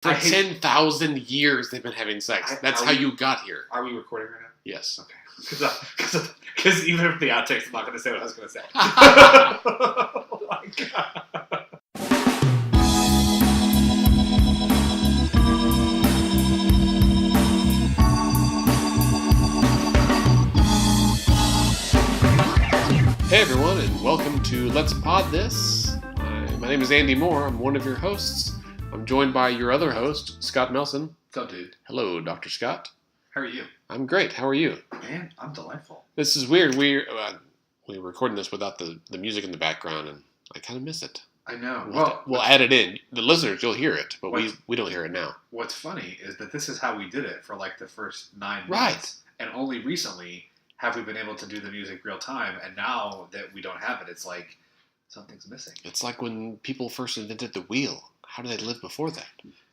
For 10,000 years, they've been having sex. That's how you got here. Are we recording right now? Yes. Okay. Because even if the outtakes, I'm not going to say what I was going to say. Oh my God. Hey everyone, and welcome to Let's Pod This. My name is Andy Moore. I'm one of your hosts. I'm joined by your other host, Scott Melson. What's up, dude? Hello, Dr. Scott. How are you? I'm great. How are you? Man, I'm delightful. This is weird. We're recording this without the music in the background, and I kind of miss it. I know. We'll add it in. The listeners, you'll hear it, but we don't hear it now. What's funny is that this is how we did it for like the first 9 months. Right. And only recently have we been able to do the music real time, and now that we don't have it, it's like something's missing. It's like when people first invented the wheel. How did they live before that?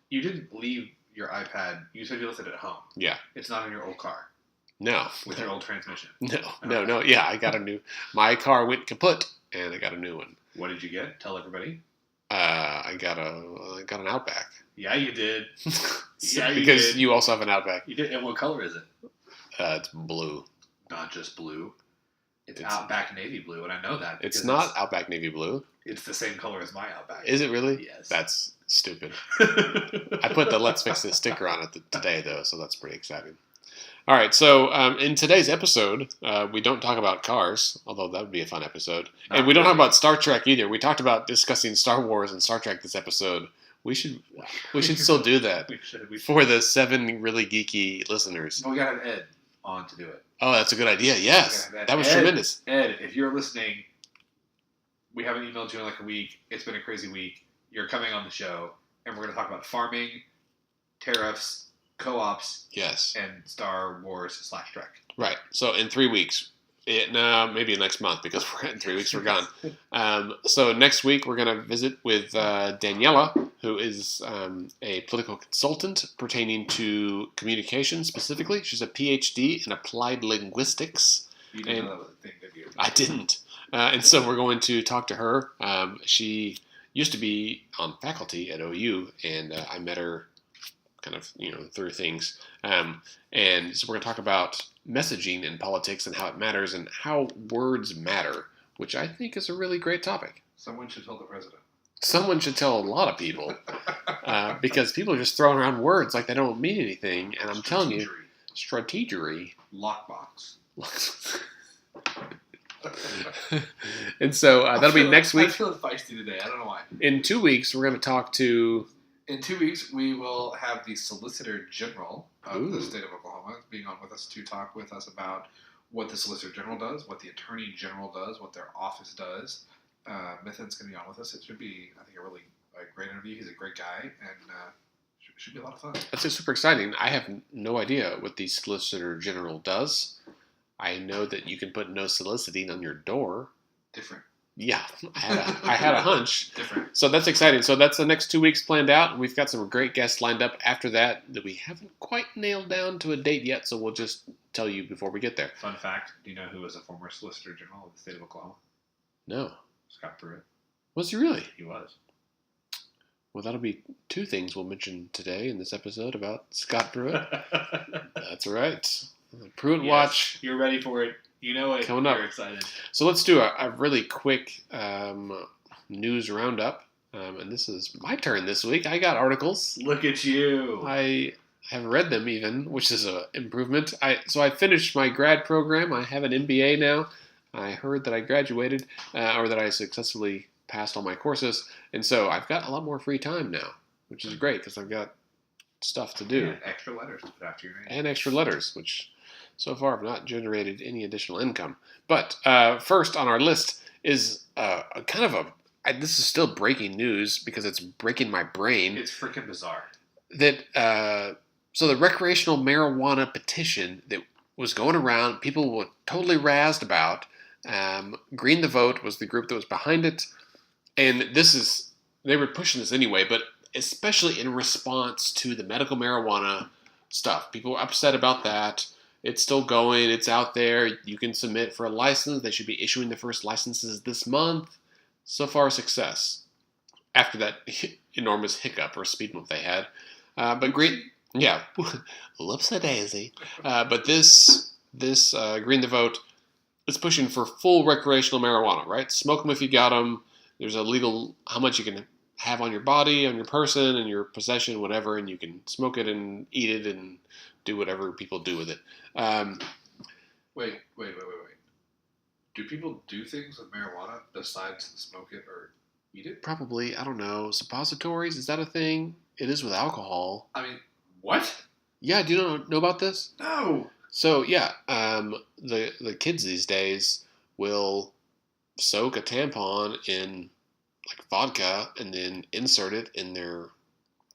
You didn't leave your iPad. You said you left it at home. Yeah. It's not in your old car. No. With your old transmission. No. Yeah, I got a new... My car went kaput, and I got a new one. What did you get? Tell everybody. I got an Outback. Yeah, you did. Yeah, because you also have an Outback. You did. And what color is it? It's blue. Not just blue. It's Outback navy blue, and I know that. It's not Outback navy blue. It's the same color as my Outback. Is it really? Yes. That's stupid. I put the Let's Fix This sticker on it today, though, so that's pretty exciting. All right, so in today's episode, we don't talk about cars, although that would be a fun episode. And we don't talk about Star Trek either. We talked about discussing Star Wars and Star Trek this episode. We should still do that we should. For the 7 really geeky listeners. But we got to have Ed on to do it. Oh, that's a good idea. Yes. That was tremendous. Ed, if you're listening, we haven't emailed you in like a week. It's been a crazy week. You're coming on the show, and we're going to talk about farming, tariffs, co-ops, yes, and Star Wars / Trek. Right. So in 3 weeks. No, maybe next month, because we're in 3 weeks we're gone. So next week we're going to visit with Daniela, who is a political consultant pertaining to communication specifically. She's a PhD in applied linguistics. You didn't know that was a thing, did you? I didn't. And so we're going to talk to her. She used to be on faculty at OU, and I met her kind of, through things. And so we're going to talk about messaging in politics and how it matters and how words matter, which I think is a really great topic. Someone should tell the president. Someone should tell a lot of people. Because people are just throwing around words like they don't mean anything. And I'm telling you, strategery. Lockbox. And so that'll be next week. I'm feeling feisty today. I don't know why. In 2 weeks, we're going to talk to... In 2 weeks, we will have the Solicitor General of the state of Oklahoma being on with us to talk with us about what the Solicitor General does, what the Attorney General does, what their office does. Mithen's going to be on with us. It should be, I think, a great interview. He's a great guy, and should be a lot of fun. That's super exciting. I have no idea what the Solicitor General does. I know that you can put no soliciting on your door. Different. Yeah, I had a hunch. Different. So that's exciting. So that's the next 2 weeks planned out. And we've got some great guests lined up after that we haven't quite nailed down to a date yet. So we'll just tell you before we get there. Fun fact, do you know who was a former Solicitor General of the state of Oklahoma? No. Scott Pruitt. Was he really? He was. Well, that'll be 2 things we'll mention today in this episode about Scott Pruitt. That's right. Pruitt Watch. You're ready for it. You know it. Coming up. You're excited. So let's do a really quick news roundup. And this is my turn this week. I got articles. Look at you. I have read them even, which is an improvement. So I finished my grad program. I have an MBA now. I heard that I graduated or that I successfully passed all my courses. And so I've got a lot more free time now, which is great because I've got stuff to do. And extra letters to put after your name. And extra letters, which... So far, I've not generated any additional income. But first on our list is this is still breaking news because it's breaking my brain. It's freaking bizarre. So the recreational marijuana petition that was going around, people were totally razzed about. Green the Vote was the group that was behind it. And they were pushing this anyway, but especially in response to the medical marijuana stuff. People were upset about that. It's still going. It's out there. You can submit for a license. They should be issuing the first licenses this month. So far, success. After that enormous hiccup or speed bump they had. But green, yeah, whoops-a-daisy. But this Green the Vote is pushing for full recreational marijuana, right? Smoke them if you got them. There's a legal how much you can have on your body, on your person, and your possession, whatever, and you can smoke it and eat it and do whatever people do with it. Wait. Do people do things with marijuana besides smoke it or eat it? Probably, I don't know, suppositories, is that a thing? It is with alcohol. I mean, what? Yeah, do you know about this? No. So, yeah, the kids these days will soak a tampon in like vodka and then insert it in their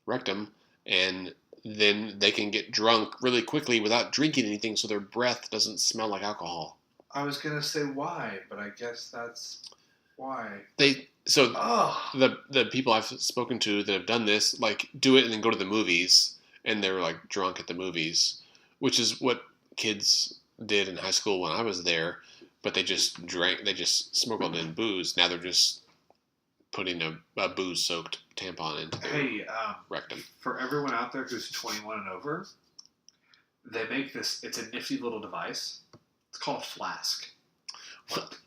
rectum, and then they can get drunk really quickly without drinking anything, so their breath doesn't smell like alcohol. I was gonna say why, but I guess that's why. The people I've spoken to that have done this like do it and then go to the movies, and they're like drunk at the movies, which is what kids did in high school when I was there. But they just drank, they just smuggled in booze. Now they're just putting a booze-soaked tampon into their rectum. For everyone out there who's 21 and over, they make this, it's a nifty little device. It's called a flask. What?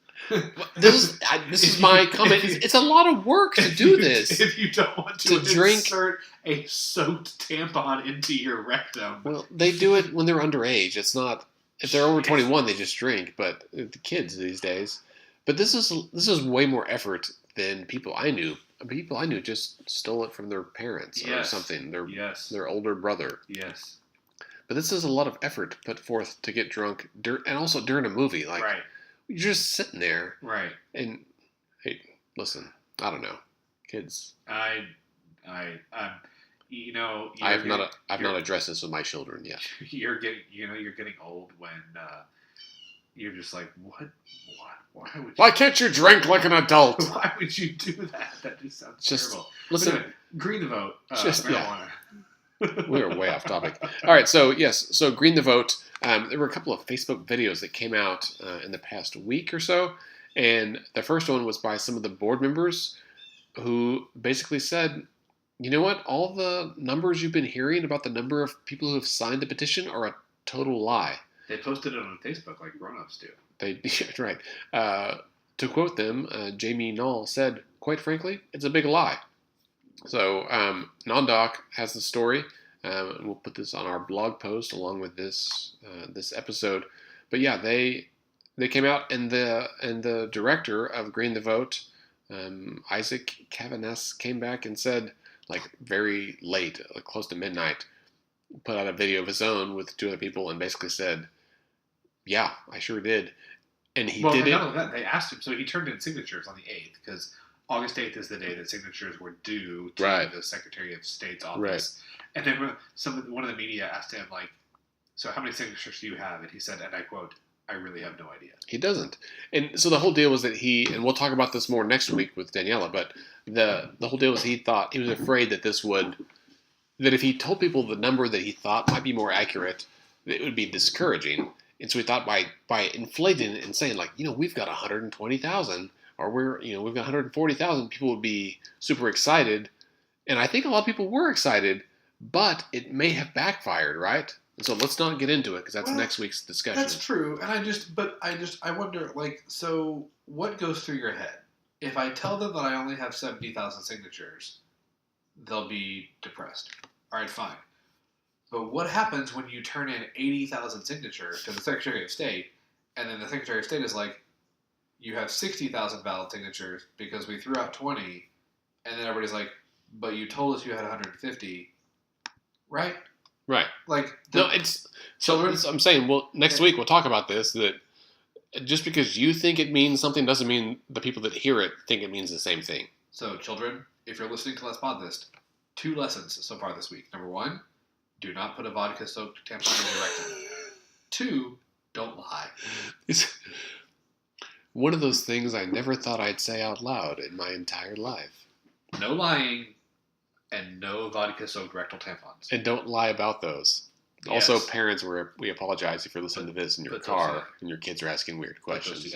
This is my comment. It's a lot of work to do this. If you don't want to insert a soaked tampon into your rectum. Well, they do it when they're underage. It's not, if they're over 21, they just drink, but the kids these days. But this is way more effort than people I knew. People I knew just stole it from their parents or something. Their older brother. Yes. But this is a lot of effort put forth to get drunk, and also during a movie. Like, you're just sitting there. Right. And, hey, listen, I don't know. Kids. You know, I've not addressed this with my children yet. You're getting old when you're just like, what? Why can't you drink like an adult? Why would you do that? That just sounds terrible. Listen, Green the Vote. Marijuana. We are way off topic. All right, so Green the Vote. There were a couple of Facebook videos that came out in the past week or so, and the first one was by some of the board members who basically said, you know what, all the numbers you've been hearing about the number of people who have signed the petition are a total lie. They posted it on Facebook like grown-ups do. Right. To quote them, Jamie Knoll said, quite frankly, it's a big lie. So NonDoc has the story. And we'll put this on our blog post along with this episode. But yeah, they came out, and the director of Green the Vote, Isaac Cavanes, came back and said, like very late, like close to midnight, put out a video of his own with two other people and basically said, yeah, I sure did. And he did it. Not only that, they asked him, so he turned in signatures on the 8th, because August 8th is the day that signatures were due to the Secretary of State's office. Right. And then one of the media asked him, like, so how many signatures do you have? And he said, and I quote, I really have no idea. He doesn't. And so the whole deal was that and we'll talk about this more next week with Daniela, but the whole deal was he was afraid that that if he told people the number that he thought might be more accurate, it would be discouraging. And so he thought by inflating it and saying, like, we've got 120,000 or we've got 140,000, people would be super excited. And I think a lot of people were excited, but it may have backfired, right? So let's not get into it because that's next week's discussion. That's true. And I wonder, like, so what goes through your head? If I tell them that I only have 70,000 signatures, they'll be depressed. All right, fine. But what happens when you turn in 80,000 signatures to the Secretary of State, and then the Secretary of State is like, you have 60,000 valid signatures because we threw out 20, and then everybody's like, but you told us you had 150, right? Right. Like, I'm saying, well, next week we'll talk about this, that just because you think it means something doesn't mean the people that hear it think it means the same thing. So, children, if you're listening to Let's Pod This, 2 lessons so far this week. Number 1, do not put a vodka-soaked tampon in your rectum. 2, don't lie. It's one of those things I never thought I'd say out loud in my entire life. No lying. And no vodka-soaked rectal tampons. And don't lie about those. Yes. Also, parents, we apologize if you're listening to this in your car and your kids are asking weird questions.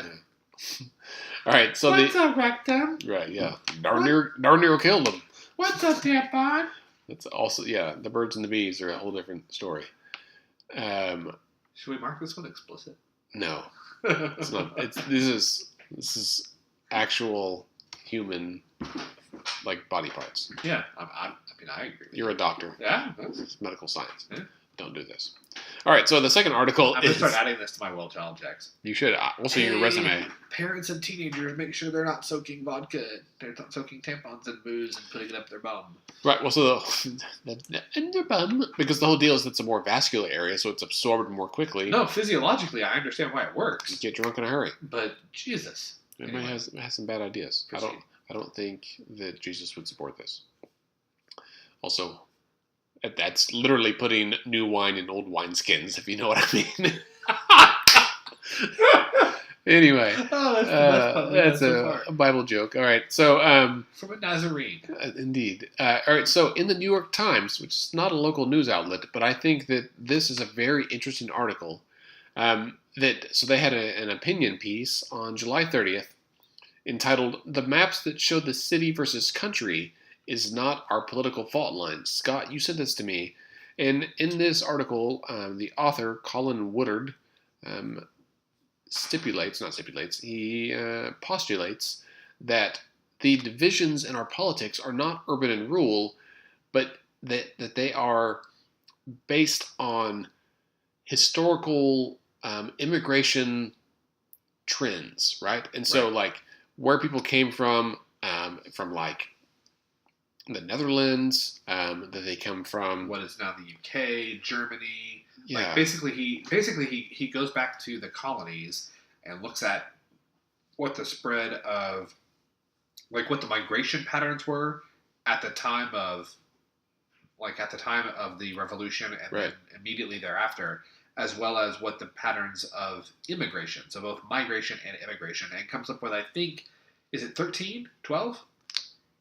All right, so what's a rectum? Right, yeah. Darn near killed them. What's a tampon? That's also, yeah, the birds and the bees are a whole different story. Should we mark this one explicit? No, it's not. This is actual human, like, body parts. Yeah, I mean, I agree. You're a doctor. Yeah, it's medical science. Yeah. Don't do this. All right, so the second article I'm going to start adding this to my well child checks. You should. Also, your resume. Parents and teenagers, make sure they're not soaking vodka. They're not soaking tampons in booze and putting it up their bum. Right, well, so in their bum, because the whole deal is it's a more vascular area, so it's absorbed more quickly. No, physiologically, I understand why it works. You get drunk in a hurry. But Jesus. Everybody has some bad ideas. Proceed. I don't think that Jesus would support this. Also, that's literally putting new wine in old wineskins, if you know what I mean. Anyway, that's a Bible joke. All right, so from a Nazarene, indeed. All right, so in the New York Times, which is not a local news outlet, but I think that this is a very interesting article. So they had an opinion piece on July 30th entitled "The Maps That Show the City versus Country Is Not Our Political Fault Line." Scott, you sent this to me, and in this article, the author Colin Woodard he postulates that the divisions in our politics are not urban and rural, but that they are based on historical immigration trends, right? And so, like, where people came from like the Netherlands, that they come from what is now the UK, Germany. Yeah. Like basically he goes back to the colonies and looks at what the spread of, like, what the migration patterns were at the time of the revolution and then immediately thereafter, as well as what the patterns of immigration, so both migration and immigration, and comes up with, I think, is it 13, 12?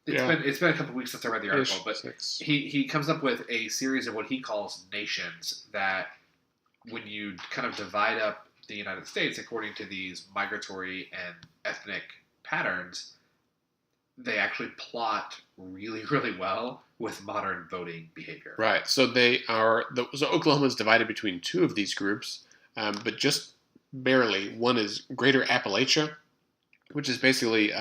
It's been a couple of weeks since I read the article, but he comes up with a series of what he calls nations that, when you kind of divide up the United States according to these migratory and ethnic patterns, they actually plot really, really well with modern voting behavior. Right. So so Oklahoma is divided between two of these groups, but just barely. One is Greater Appalachia, which is basically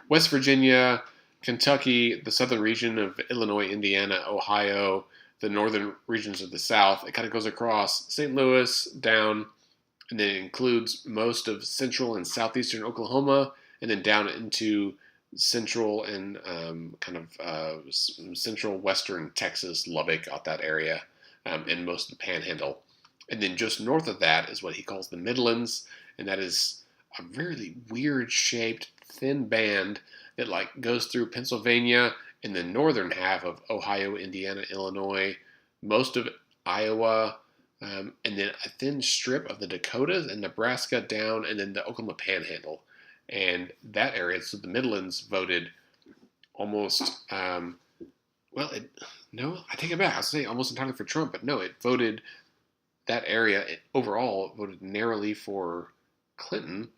West Virginia, Kentucky, the southern region of Illinois, Indiana, Ohio, the northern regions of the South. It kind of goes across St. Louis down, and then it includes most of central and southeastern Oklahoma, and then down into central and central western Texas, Lubbock, out that area, and most of the Panhandle. And then just north of that is what he calls the Midlands, and that is a really weird shaped thin band that, like, goes through Pennsylvania in the northern half of Ohio, Indiana, Illinois, most of Iowa, and then a thin strip of the Dakotas and Nebraska down, and then the Oklahoma Panhandle. And that area, so the Midlands, voted almost, I take it back. I was saying almost entirely for Trump, but no, it voted, that area overall voted narrowly for Clinton.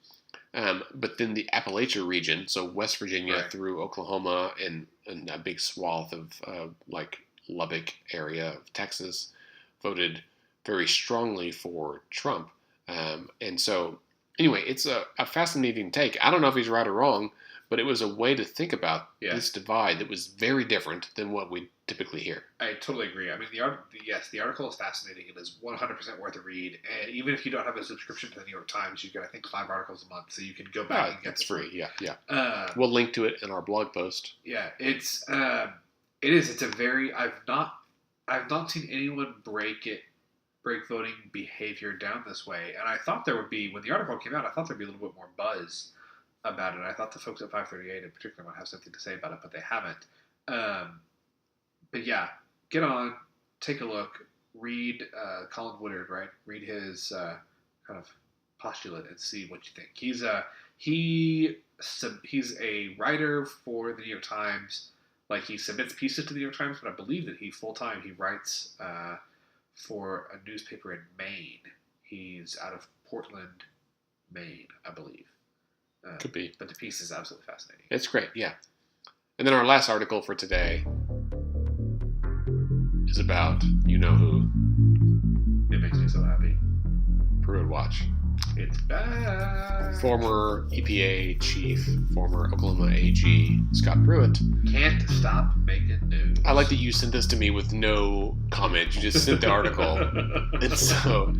But then the Appalachia region, so West Virginia through Oklahoma and a big swath of like Lubbock area of Texas, voted very strongly for Trump. And so, anyway, it's a fascinating take. I don't know if he's right or wrong, but it was a way to think about this divide that was very different than what we typically hear. I totally agree. I mean, the article is fascinating. It is 100% worth a read. And even if you don't have a subscription to the New York Times, you get, I think, 5 articles a month, so you can go back and get it's free. Yeah. We'll link to it in our blog post. Yeah, it is. It's a very. I've not seen anyone break voting behavior down this way. And I thought there would be, when the article came out, I thought there'd be a little bit more buzz about it. I thought the folks at 538 in particular might have something to say about it, but they haven't. But yeah, get on, take a look, read Colin Woodard, right? Read his kind of postulate and see what you think. He's a writer for the New York Times. Like, he submits pieces to the New York Times, but I believe that he writes for a newspaper in Maine. He's out of Portland, Maine, I believe. Could be. But the piece is absolutely fascinating. It's great, yeah. And then our last article for today. is about you-know-who. It makes me so happy. Pruitt Watch. It's back. Former EPA chief, former Oklahoma AG, Scott Pruitt. Can't stop making news. I like that you sent this to me with no comment. You just sent the article. And so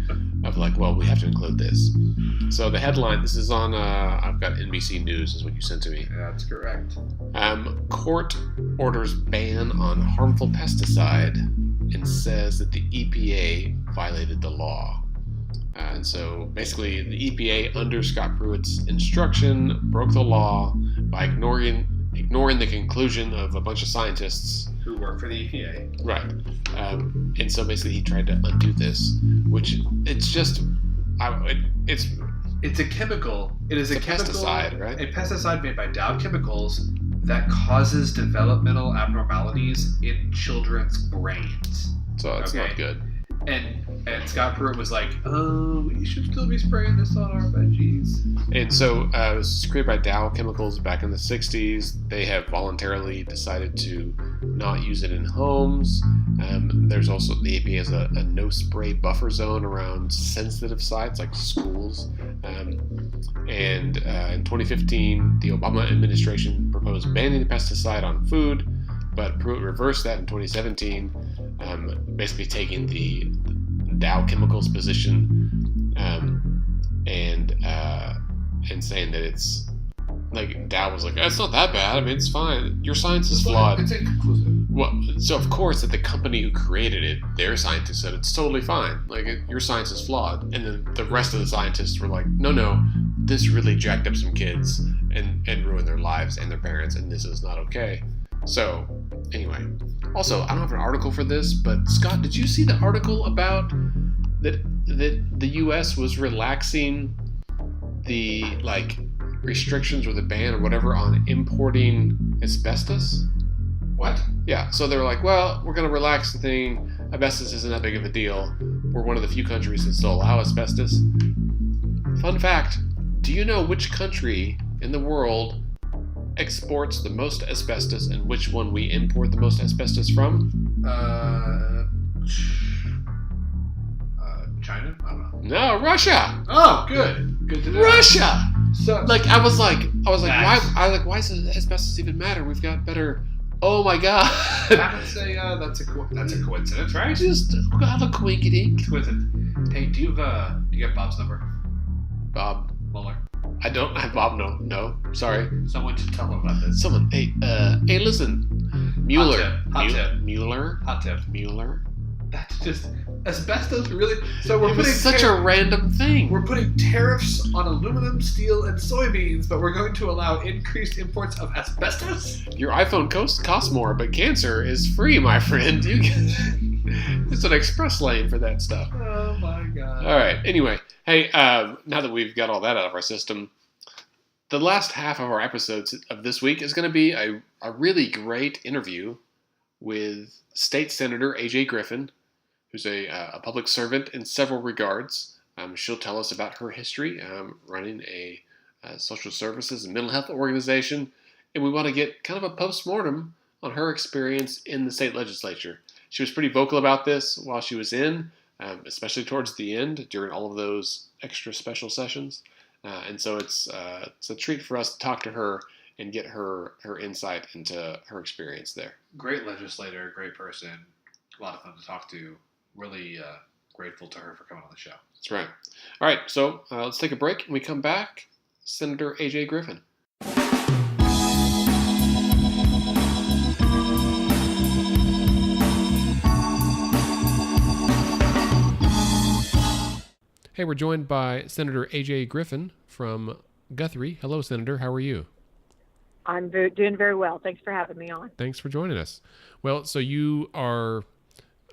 I'm like, well, we have to include this. So the headline, this is on, I've got NBC News is what you sent to me. That's correct. Court orders ban on harmful pesticide and says that the EPA violated the law. And so basically the EPA, under Scott Pruitt's instruction, broke the law by ignoring the conclusion of a bunch of scientists Who work for the EPA. Right. And so basically he tried to undo this, which it's just, It's a chemical. It is a chemical, pesticide, right? A pesticide made by Dow Chemicals that causes developmental abnormalities in children's brains. So it's not good. And Scott Pruitt was like, we should still be spraying this on our veggies. And so it was created by Dow Chemicals back in the 60s. They have voluntarily decided to not use it in homes. There's also, the EPA has a no-spray buffer zone around sensitive sites like schools. And in 2015, the Obama administration proposed banning the pesticide on food, but Pruitt reversed that in 2017, basically taking the Dow Chemicals position and saying that it's like Dow was like, it's not that bad. I mean, it's fine. Your science is flawed. It's inconclusive. Well, so of course that the company who created it, their scientists said it's totally fine. Like your science is flawed, and then the rest of the scientists were like, no, this really jacked up some kids and ruined their lives and their parents, and this is not okay. So anyway, also I don't have an article for this, but Scott, did you see the article about that the U.S. was relaxing the restrictions or the ban or whatever on importing asbestos? What? Yeah, so they were like, well, we're going to relax the thing. Asbestos isn't that big of a deal. We're one of the few countries that still allow asbestos. Fun fact, do you know which country in the world exports the most asbestos and which one we import the most asbestos from? China? I don't know. No, Russia. Oh, good. Good to know. Russia. So I was like, Nice. why does asbestos even matter? We've got better. Oh my god. I would say that's a coincidence, right? Just have a quinkity. Coincidence. Hey, do you get Bob's number? Bob. Mueller. I don't have Bob. No. Sorry. Someone should tell him about this. Someone. Hey, listen. Mueller. Hot tip. Mueller. Hot tip. Mueller. That's just asbestos. Really? So we're It putting was such a random thing. We're putting tariffs on aluminum, steel, and soybeans, but we're going to allow increased imports of asbestos? Your iPhone costs more, but cancer is free, my friend. You can. It's an express lane for that stuff. Oh my god. All right. Anyway, hey, now that we've got all that out of our system, the last half of our episodes of this week is going to be a really great interview with State Senator AJ Griffin, who's a public servant in several regards. She'll tell us about her history running a social services and mental health organization, and we want to get kind of a post-mortem on her experience in the state legislature. She was pretty vocal about this while she was in, especially towards the end during all of those extra special sessions. And so it's a treat for us to talk to her and get her insight into her experience there. Great legislator, great person, a lot of fun to talk to. Really grateful to her for coming on the show. That's right. All right, so let's take a break. When we come back, Senator AJ Griffin. Hey, we're joined by Senator AJ Griffin from Guthrie. Hello, Senator. How are you? I'm doing very well. Thanks for having me on. Thanks for joining us. Well, so you are,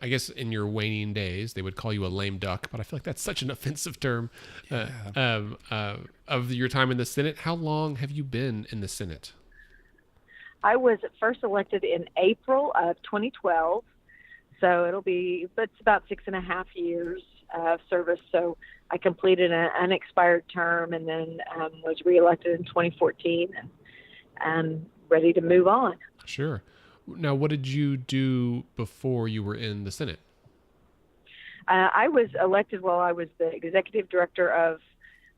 I guess in your waning days, they would call you a lame duck, but I feel like that's such an offensive term of your time in the Senate. How long have you been in the Senate? I was first elected in April of 2012, so it's about 6.5 years of service. So I completed an unexpired term and then was reelected in 2014 and ready to move on. Sure. Now, what did you do before you were in the Senate? I was elected while I was the executive director of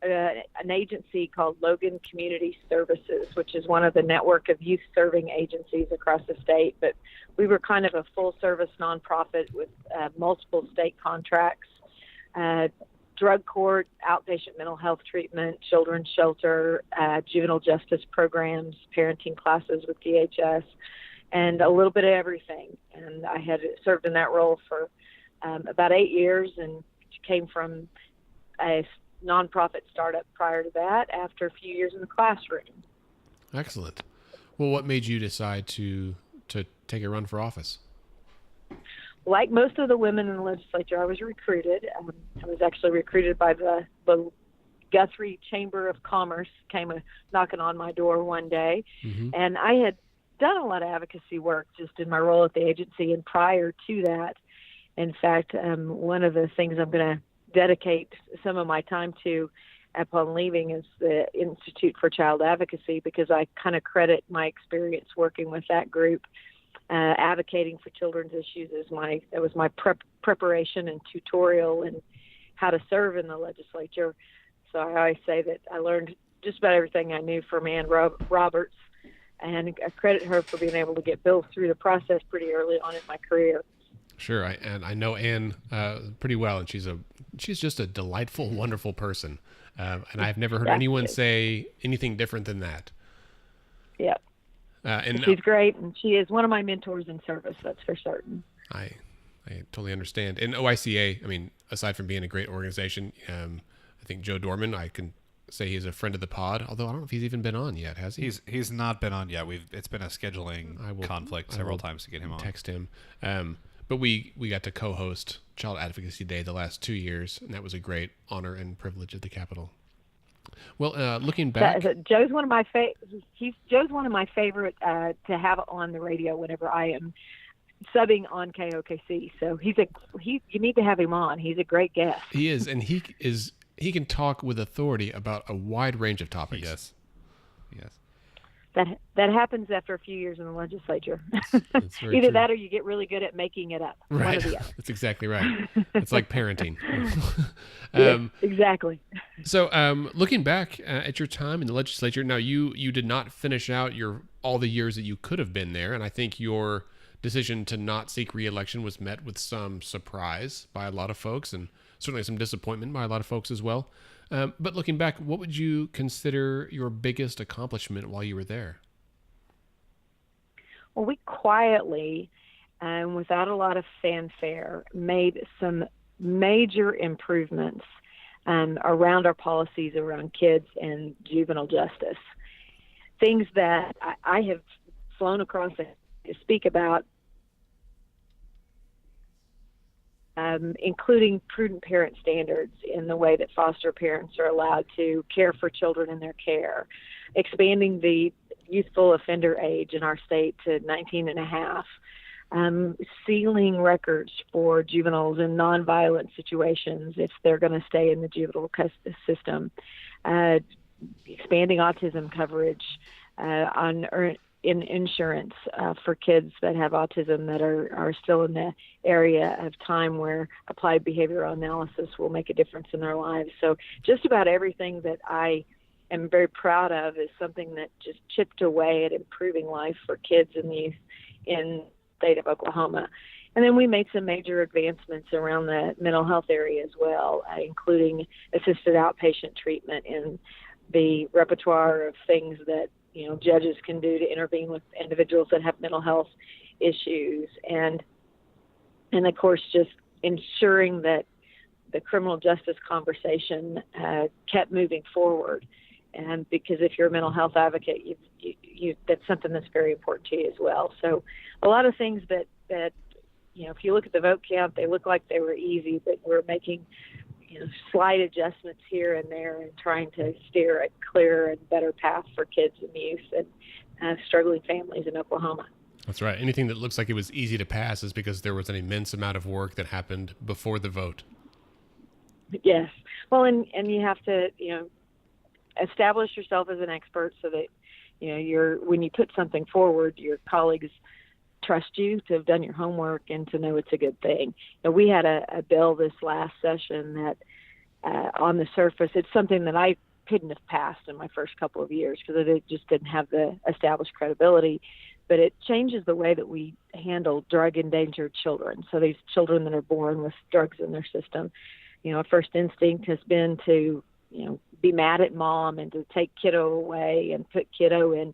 an agency called Logan Community Services, which is one of the network of youth serving agencies across the state. But we were kind of a full service nonprofit with multiple state contracts, drug court, outpatient mental health treatment, children's shelter, juvenile justice programs, parenting classes with DHS, and a little bit of everything. And I had served in that role for about 8 years, and came from a nonprofit startup prior to that after a few years in the classroom. Excellent. Well, what made you decide to take a run for office? Like most of the women in the legislature, I was recruited. I was actually recruited by the Guthrie Chamber of Commerce, came knocking on my door one day. Mm-hmm. And I had done a lot of advocacy work just in my role at the agency. And prior to that, in fact, one of the things I'm going to dedicate some of my time to upon leaving is the Institute for Child Advocacy, because I kind of credit my experience working with that group. Advocating for children's issues that was my preparation and tutorial in how to serve in the legislature. So I always say that I learned just about everything I knew from Ann Roberts, and I credit her for being able to get bills through the process pretty early on in my career. Sure, I know Ann pretty well, and she's just a delightful, wonderful person, and I've never heard anyone say anything different than that. Yep. And she's great, and she is one of my mentors in service, that's for certain. I totally understand. And OICA, I mean, aside from being a great organization, I think Joe Dorman, I can say he's a friend of the pod, although I don't know if he's even been on yet, has he? He's not been on yet. It's been a scheduling conflict several times to get him on. Text him. But we got to co-host Child Advocacy Day the last 2 years, and that was a great honor and privilege at the Capitol. Well, looking back, Joe's one of my favorite to have on the radio whenever I am subbing on KOKC. So you need to have him on. He's a great guest. He is, and he can talk with authority about a wide range of topics. Yes. That happens after a few years in the legislature. That's very Either true. that or you get really good at making it up. Right. One or the other. That's exactly right. It's like parenting. Yeah, exactly. So looking back at your time in the legislature, now you did not finish out all the years that you could have been there, and I think your decision to not seek re-election was met with some surprise by a lot of folks, and certainly some disappointment by a lot of folks as well. But looking back, what would you consider your biggest accomplishment while you were there? Well, we quietly, and without a lot of fanfare, made some major improvements around our policies around kids and juvenile justice. Things that I have flown across to speak about, including prudent parent standards in the way that foster parents are allowed to care for children in their care, expanding the youthful offender age in our state to 19 and a half, sealing records for juveniles in nonviolent situations if they're going to stay in the juvenile system, expanding autism coverage in insurance for kids that have autism that are still in the area of time where applied behavioral analysis will make a difference in their lives. So just about everything that I am very proud of is something that just chipped away at improving life for kids and youth in the state of Oklahoma. And then we made some major advancements around the mental health area as well, including assisted outpatient treatment in the repertoire of things that judges can do to intervene with individuals that have mental health issues, and of course just ensuring that the criminal justice conversation kept moving forward. And because if you're a mental health advocate, you that's something that's very important to you as well. So a lot of things that if you look at the vote count, they look like they were easy, but we're making slight adjustments here and there and trying to steer a clearer and better path for kids and youth and struggling families in Oklahoma. That's right. Anything that looks like it was easy to pass is because there was an immense amount of work that happened before the vote. Yes. Well, and you have to, establish yourself as an expert so that, when you put something forward, your colleagues trust you, to have done your homework, and to know it's a good thing. We had a bill this last session that on the surface, it's something that I couldn't have passed in my first couple of years because it just didn't have the established credibility. But it changes the way that we handle drug-endangered children. So these children that are born with drugs in their system, a first instinct has been to, be mad at mom and to take kiddo away and put kiddo in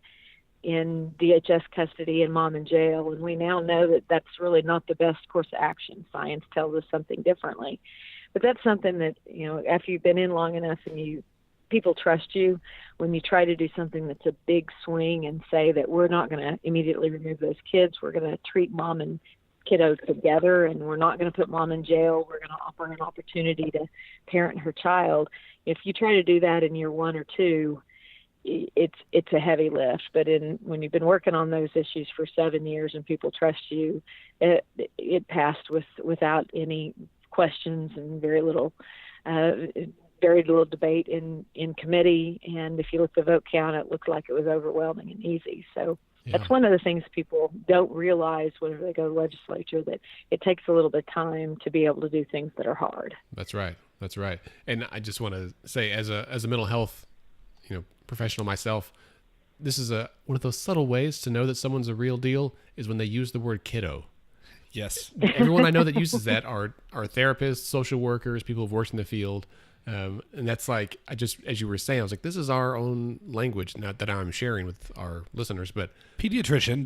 DHS custody and mom in jail. And we now know that that's really not the best course of action. Science tells us something differently. But that's something that, after you've been in long enough and people trust you, when you try to do something that's a big swing and say that we're not going to immediately remove those kids, we're going to treat mom and kiddo together, and we're not going to put mom in jail, we're going to offer an opportunity to parent her child. If you try to do that in year 1 or 2, it's a heavy lift. But when you've been working on those issues for 7 years and people trust you, it passed without any questions and very little debate in committee. And if you look at the vote count, it looked like it was overwhelming and easy. So that's one of the things people don't realize whenever they go to the legislature, that it takes a little bit of time to be able to do things that are hard. That's right. And I just want to say, as a mental health professional myself, this is one of those subtle ways to know that someone's a real deal is when they use the word kiddo. Yes. Everyone I know that uses that are therapists, social workers, people who've worked in the field. And that's like, as you were saying, I was like, this is our own language, not that I'm sharing with our listeners, but pediatricians.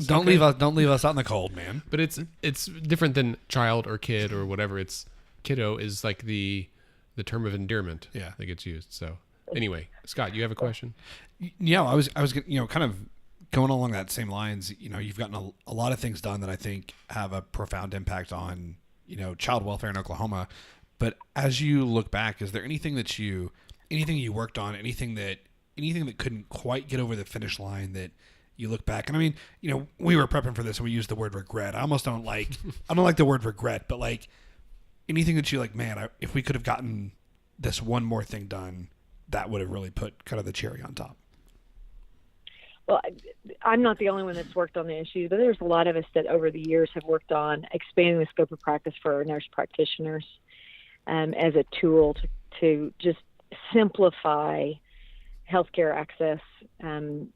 Don't leave us out in the cold, man. But it's different than child or kid or whatever. It's kiddo is like the term of endearment that gets used. So anyway, Scott, you have a question? Yeah, I was kind of going along that same lines. You've gotten a lot of things done that I think have a profound impact on, child welfare in Oklahoma. But as you look back, is there anything you worked on, anything that couldn't quite get over the finish line that you look back? And I mean, we were prepping for this and we used the word regret. I almost don't like the word regret, but like anything that you like, man, if we could have gotten this one more thing done, that would have really put kind of the cherry on top. Well, I'm not the only one that's worked on the issue, but there's a lot of us that over the years have worked on expanding the scope of practice for our nurse practitioners as a tool to just simplify healthcare access. And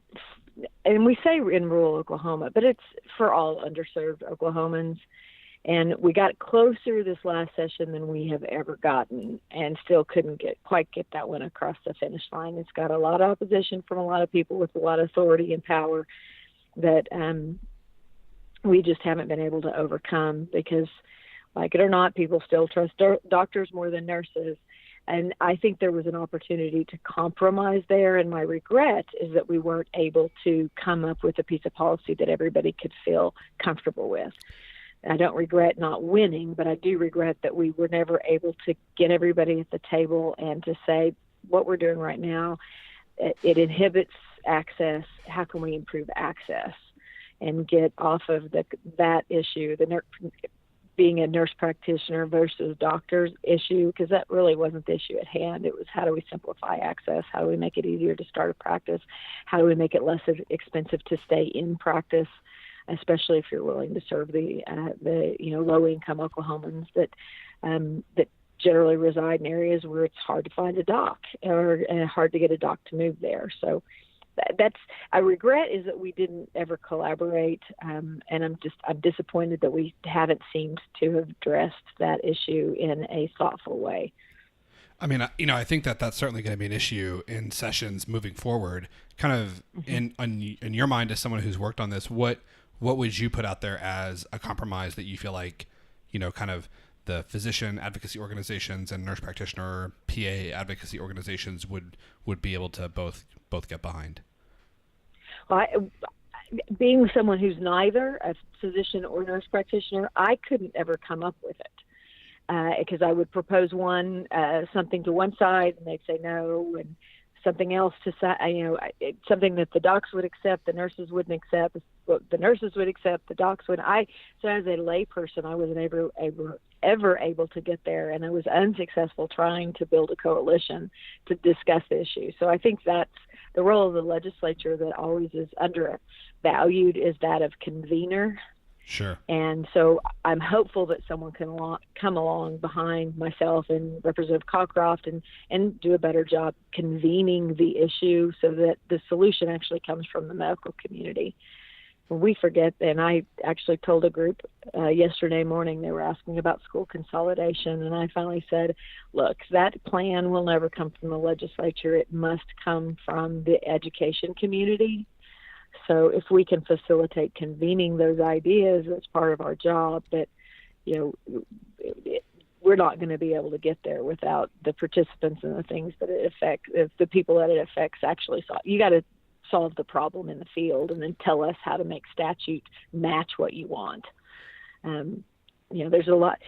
we say in rural Oklahoma, but it's for all underserved Oklahomans. And we got closer this last session than we have ever gotten, and still couldn't quite get that one across the finish line. It's got a lot of opposition from a lot of people with a lot of authority and power that we just haven't been able to overcome because, like it or not, people still trust doctors more than nurses. And I think there was an opportunity to compromise there. And my regret is that we weren't able to come up with a piece of policy that everybody could feel comfortable with. I don't regret not winning, but I do regret that we were never able to get everybody at the table and to say what we're doing right now, it inhibits access. How can we improve access and get off of that issue, being a nurse practitioner versus doctor's issue, because that really wasn't the issue at hand. It was, how do we simplify access? How do we make it easier to start a practice? How do we make it less expensive to stay in practice, especially if you're willing to serve the low-income Oklahomans that generally reside in areas where it's hard to find a doc or hard to get a doc to move there. So that's a regret, is that we didn't ever collaborate, and I'm disappointed that we haven't seemed to have addressed that issue in a thoughtful way. I mean, I think that's certainly going to be an issue in sessions moving forward. Kind of in your mind, as someone who's worked on this, what would you put out there as a compromise that you feel like, kind of the physician advocacy organizations and nurse practitioner PA advocacy organizations would be able to both get behind? Well, being someone who's neither a physician or nurse practitioner, I couldn't ever come up with it because I would propose something to one side and they'd say no, and something else to say, something that the docs would accept, the nurses wouldn't accept. The nurses would accept, the docs would. So as a layperson, I wasn't ever able to get there, and I was unsuccessful trying to build a coalition to discuss the issue. So I think that's the role of the legislature that always is undervalued is that of convener. Sure. And so I'm hopeful that someone can come along behind myself and Representative Cockcroft and do a better job convening the issue so that the solution actually comes from the medical community. We forget, and I actually told a group yesterday morning, they were asking about school consolidation, and I finally said, look, that plan will never come from the legislature. It must come from the education community. So if we can facilitate convening those ideas, that's part of our job. But, we're not going to be able to get there without the participants and the things that it affects, if the people that it affects actually solve. You got to solve the problem in the field and then tell us how to make statute match what you want. There's a lot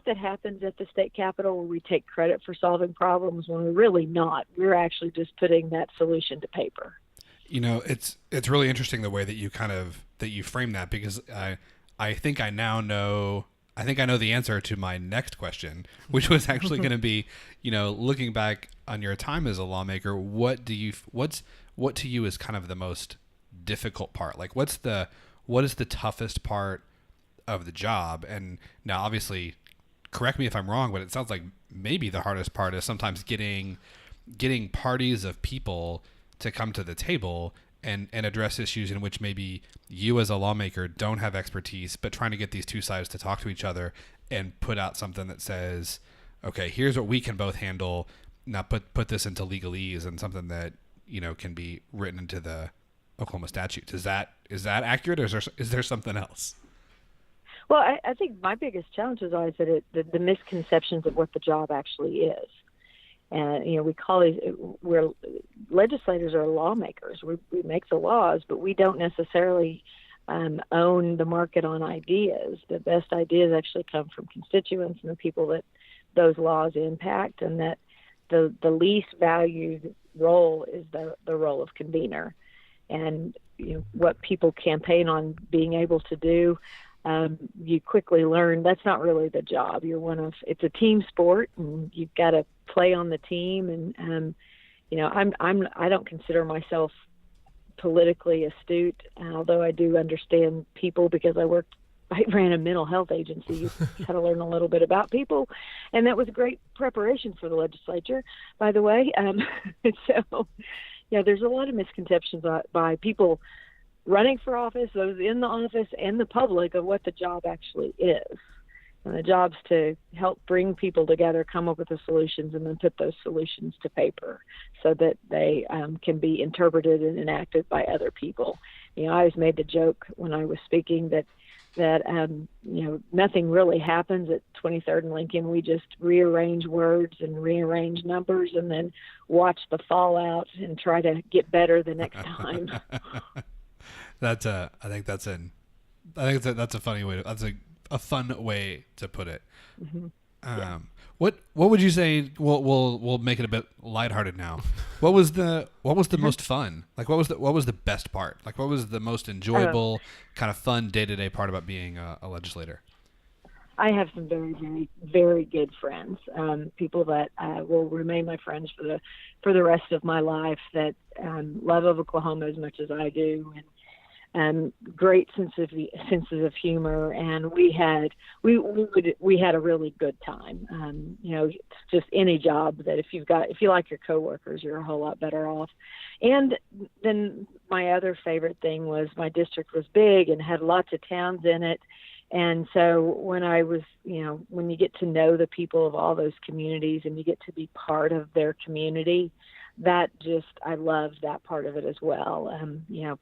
that happens at the state capitol where we take credit for solving problems when we're really not. We're actually just putting that solution to paper. It's really interesting the way that you frame that, because I think I know the answer to my next question, which was actually going to be, looking back on your time as a lawmaker, what to you is kind of the most difficult part? Like what is the toughest part of the job? And now obviously correct me if I'm wrong, but it sounds like maybe the hardest part is sometimes getting parties of people to come to the table and address issues in which maybe you as a lawmaker don't have expertise, but trying to get these two sides to talk to each other and put out something that says, okay, here's what we can both handle. Now put this into legalese and something that, can be written into the Oklahoma statutes. Is that accurate, or is there something else? Well, I think my biggest challenge is always that the misconceptions of what the job actually is. And, we call these, we're legislators are lawmakers. We make the laws, but we don't necessarily own the market on ideas. The best ideas actually come from constituents and the people that those laws impact, and that the least valued role is the role of convener. And, what people campaign on being able to do, you quickly learn that's not really the job. It's a team sport, and you've got to play on the team. And, I don't consider myself politically astute, although I do understand people because I ran a mental health agency. You had to learn a little bit about people, and that was great preparation for the legislature, by the way. So, there's a lot of misconceptions by people running for office, those in the office, and the public of what the job actually is. And the job's to help bring people together, come up with the solutions, and then put those solutions to paper so that they can be interpreted and enacted by other people. I always made the joke when I was speaking that nothing really happens at 23rd and Lincoln. We just rearrange words and rearrange numbers and then watch the fallout and try to get better the next time. I think that's a funny way. That's a fun way to put it. Mm-hmm. Yeah. What would you say? We'll make it a bit lighthearted now. What was the most fun? Like what was the best part? Like what was the most enjoyable kind of fun day-to-day part about being a legislator? I have some very, very, very good friends, people that will remain my friends for the rest of my life, that love of Oklahoma as much as I do, and great senses of humor, and we had a really good time. It's just any job that if you like your coworkers, you're a whole lot better off. And then my other favorite thing was my district was big and had lots of towns in it. And so when I was, when you get to know the people of all those communities and you get to be part of their community, I love that part of it as well.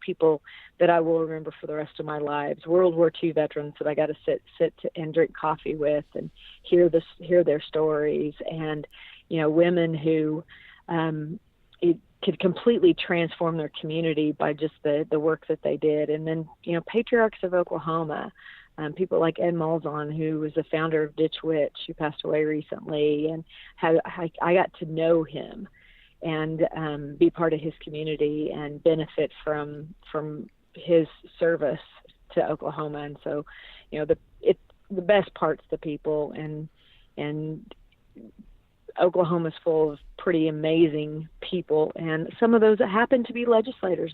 People that I will remember for the rest of my lives, World War II veterans that I got to sit and drink coffee with and hear their stories, and, women who, it could completely transform their community by just the work that they did. And then, patriarchs of Oklahoma, people like Ed Malzahn, who was the founder of Ditch Witch, who passed away recently, and I got to know him and be part of his community and benefit from his service to Oklahoma. And so, the best part's the people, and Oklahoma's full of pretty amazing people, and some of those happen to be legislators.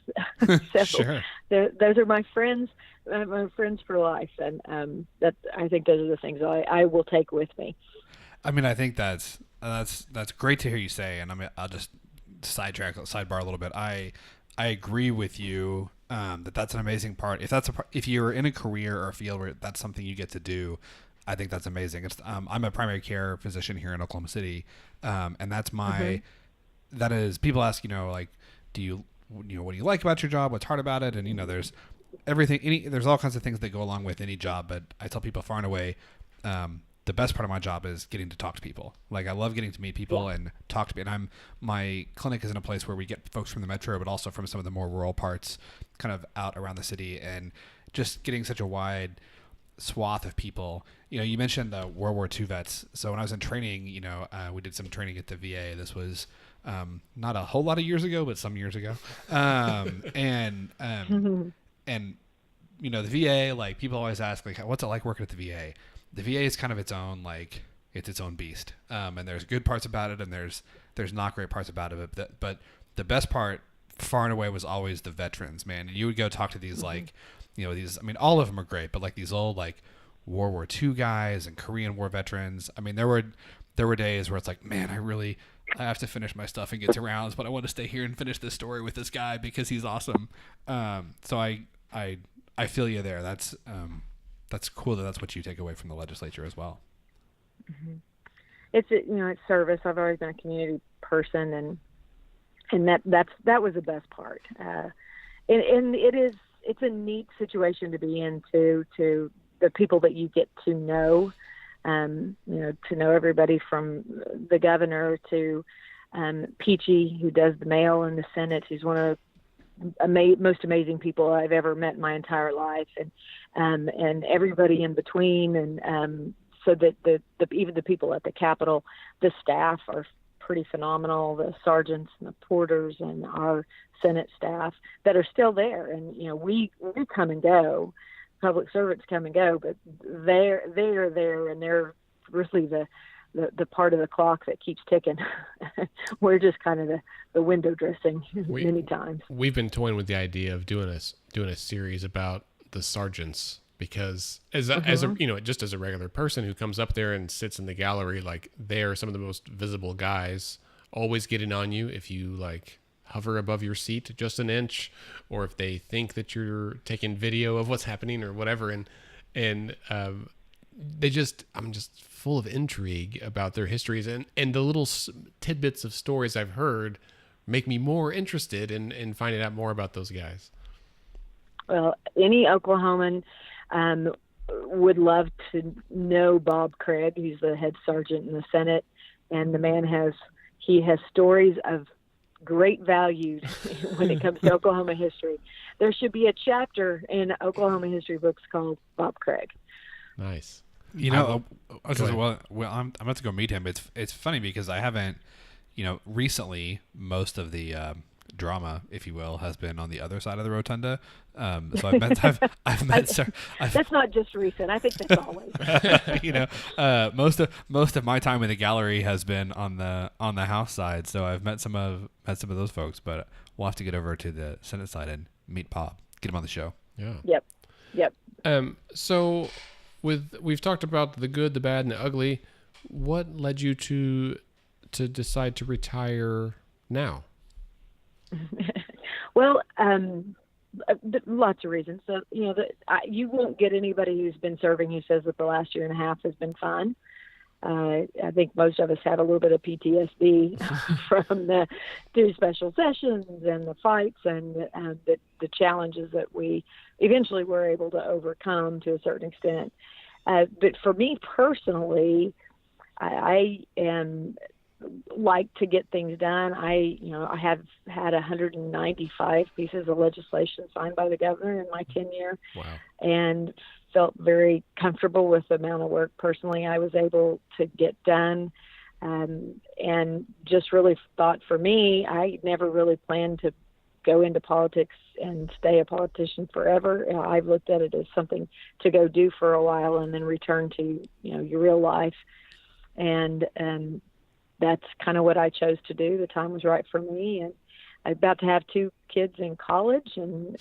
So Sure. those are my friends for life, and that I think those are the things I will take with me. I mean, I think that's great to hear you say, and I'll just sidebar a little bit. I agree with you that's an amazing part. If you're in a career or a field where that's something you get to do, I think that's amazing. I'm a primary care physician here in Oklahoma City, and that's that is, people ask, like, what do you like about your job? What's hard about it? And there's everything. There's all kinds of things that go along with any job. But I tell people far and away, the best part of my job is getting to talk to people. Like, I love getting to meet people and talk to people. And my clinic is in a place where we get folks from the metro, but also from some of the more rural parts, kind of out around the city, and just getting such a wide swath of people. You mentioned the World War II vets. So when I was in training, we did some training at the VA. This was not a whole lot of years ago, but some years ago. And the VA, like, people always ask, like, what's it like working at the VA? The VA is kind of its own, like, it's its own beast. And there's good parts about it, and there's not great parts about it. But the best part, far and away, was always the veterans, man. And you would go talk to these, like, these, I mean, all of them are great, but like these old, like, World War II guys and Korean War veterans. I mean, there were days where it's like, man, I have to finish my stuff and get to rounds, but I want to stay here and finish this story with this guy because he's awesome. So I feel you there. That's cool that's what you take away from the legislature as well. Mm-hmm. It's service. I've always been a community person, and that was the best part. And it's a neat situation to be in, to the people that you get to know, to know everybody from the governor to Peachy, who does the mail in the Senate, who's one of the most amazing people I've ever met in my entire life, and everybody in between, and so that even the people at the Capitol, the staff are pretty phenomenal, the sergeants and the porters and our Senate staff that are still there. And we come and go, public servants come and go, but they're there, and they're really the part of the clock that keeps ticking. We're just kind of the window dressing many times. We've been toying with the idea of doing a series about the sergeants, because as a just as a regular person who comes up there and sits in the gallery, like, they are some of the most visible guys, always getting on you if you, like, hover above your seat just an inch, or if they think that you're taking video of what's happening or whatever. And I'm just full of intrigue about their histories, and the little tidbits of stories I've heard make me more interested in finding out more about those guys. Well, any Oklahoman would love to know Bob Craig. He's the head sergeant in the Senate, and the man has stories of great value when it comes to Oklahoma history. There should be a chapter in Oklahoma history books called Bob Craig. Nice. I'm about to go meet him. It's funny because I haven't, recently, most of the drama, if you will, has been on the other side of the rotunda. So I've met that's not just recent. I think that's always. Most of my time in the gallery has been on the House side. So I've met some of those folks, but we'll have to get over to the Senate side and meet Bob, get him on the show. Yeah. Yep. So we've talked about the good, the bad, and the ugly. What led you to decide to retire now? Well, lots of reasons. So, you won't get anybody who's been serving who says that the last year and a half has been fun. I think most of us have a little bit of PTSD from the 2 special sessions and the fights and the challenges that we eventually were able to overcome to a certain extent. But for me personally, I am like to get things done. I have had 195 pieces of legislation signed by the governor in my tenure. Wow. And felt very comfortable with the amount of work personally I was able to get done. And just really thought, for me, I never really planned to go into politics and stay a politician forever. I've looked at it as something to go do for a while and then return to, your real life. And that's kind of what I chose to do. The time was right for me, and I'm about to have 2 kids in college, and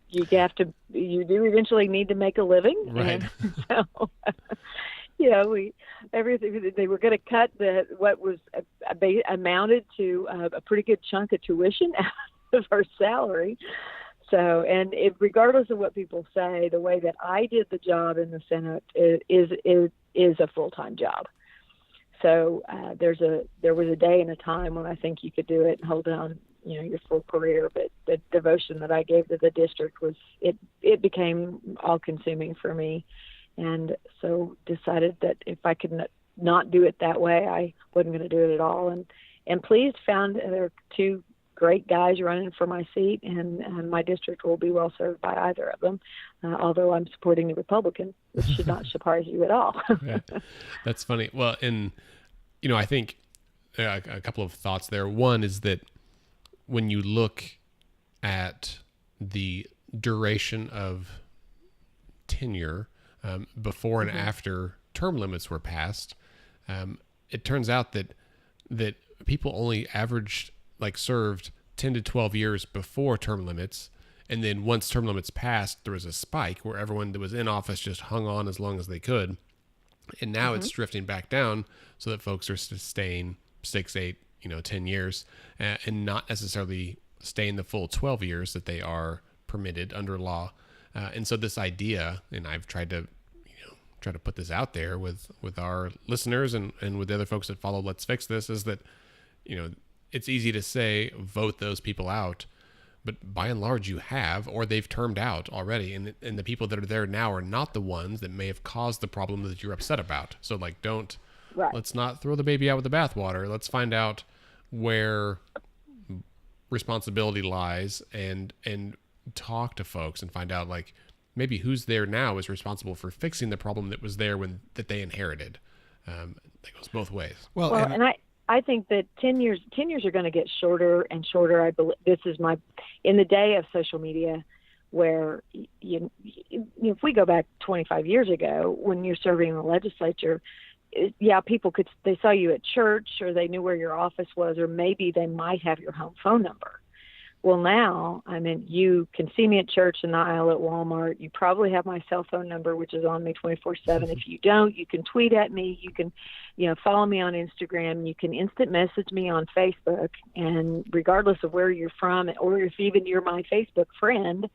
you do eventually need to make a living. Right. And so, they were going to cut what was amounted to a pretty good chunk of tuition out of our salary. So, and regardless of what people say, the way that I did the job in the Senate is a full-time job. So there was a day and a time when I think you could do it and hold down, your full career. But the devotion that I gave to the district it became all-consuming for me, and so decided that if I could not do it that way, I wasn't going to do it at all. And pleased found there are 2 great guys running for my seat, and my district will be well served by either of them, although I'm supporting the Republican, which should not surprise you at all. Yeah, that's funny. Well, and, I think a couple of thoughts there. One is that when you look at the duration of tenure before and after term limits were passed, it turns out that people only served 10 to 12 years before term limits. And then once term limits passed, there was a spike where everyone that was in office just hung on as long as they could. And now it's drifting back down so that folks are staying 6, 8, 10 years and not necessarily staying the full 12 years that they are permitted under law. And so this idea, and I've tried to put this out there with our listeners and with the other folks that follow Let's Fix This, is that, it's easy to say, vote those people out, but by and large you have, or they've termed out already. And the people that are there now are not the ones that may have caused the problem that you're upset about. So let's not throw the baby out with the bathwater. Let's find out where responsibility lies and talk to folks and find out maybe who's there now is responsible for fixing the problem that was there that they inherited. That goes both ways. Well, and I think that 10 years are going to get shorter and shorter. I believe this is in the day of social media, where if we go back 25 years ago when you're serving in the legislature, people they saw you at church, or they knew where your office was, or maybe they might have your home phone number. Well, now, you can see me at church, in the aisle at Walmart. You probably have my cell phone number, which is on me 24/7. If you don't, you can tweet at me. You can, follow me on Instagram. You can instant message me on Facebook. And regardless of where you're from, or if even you're my Facebook friend.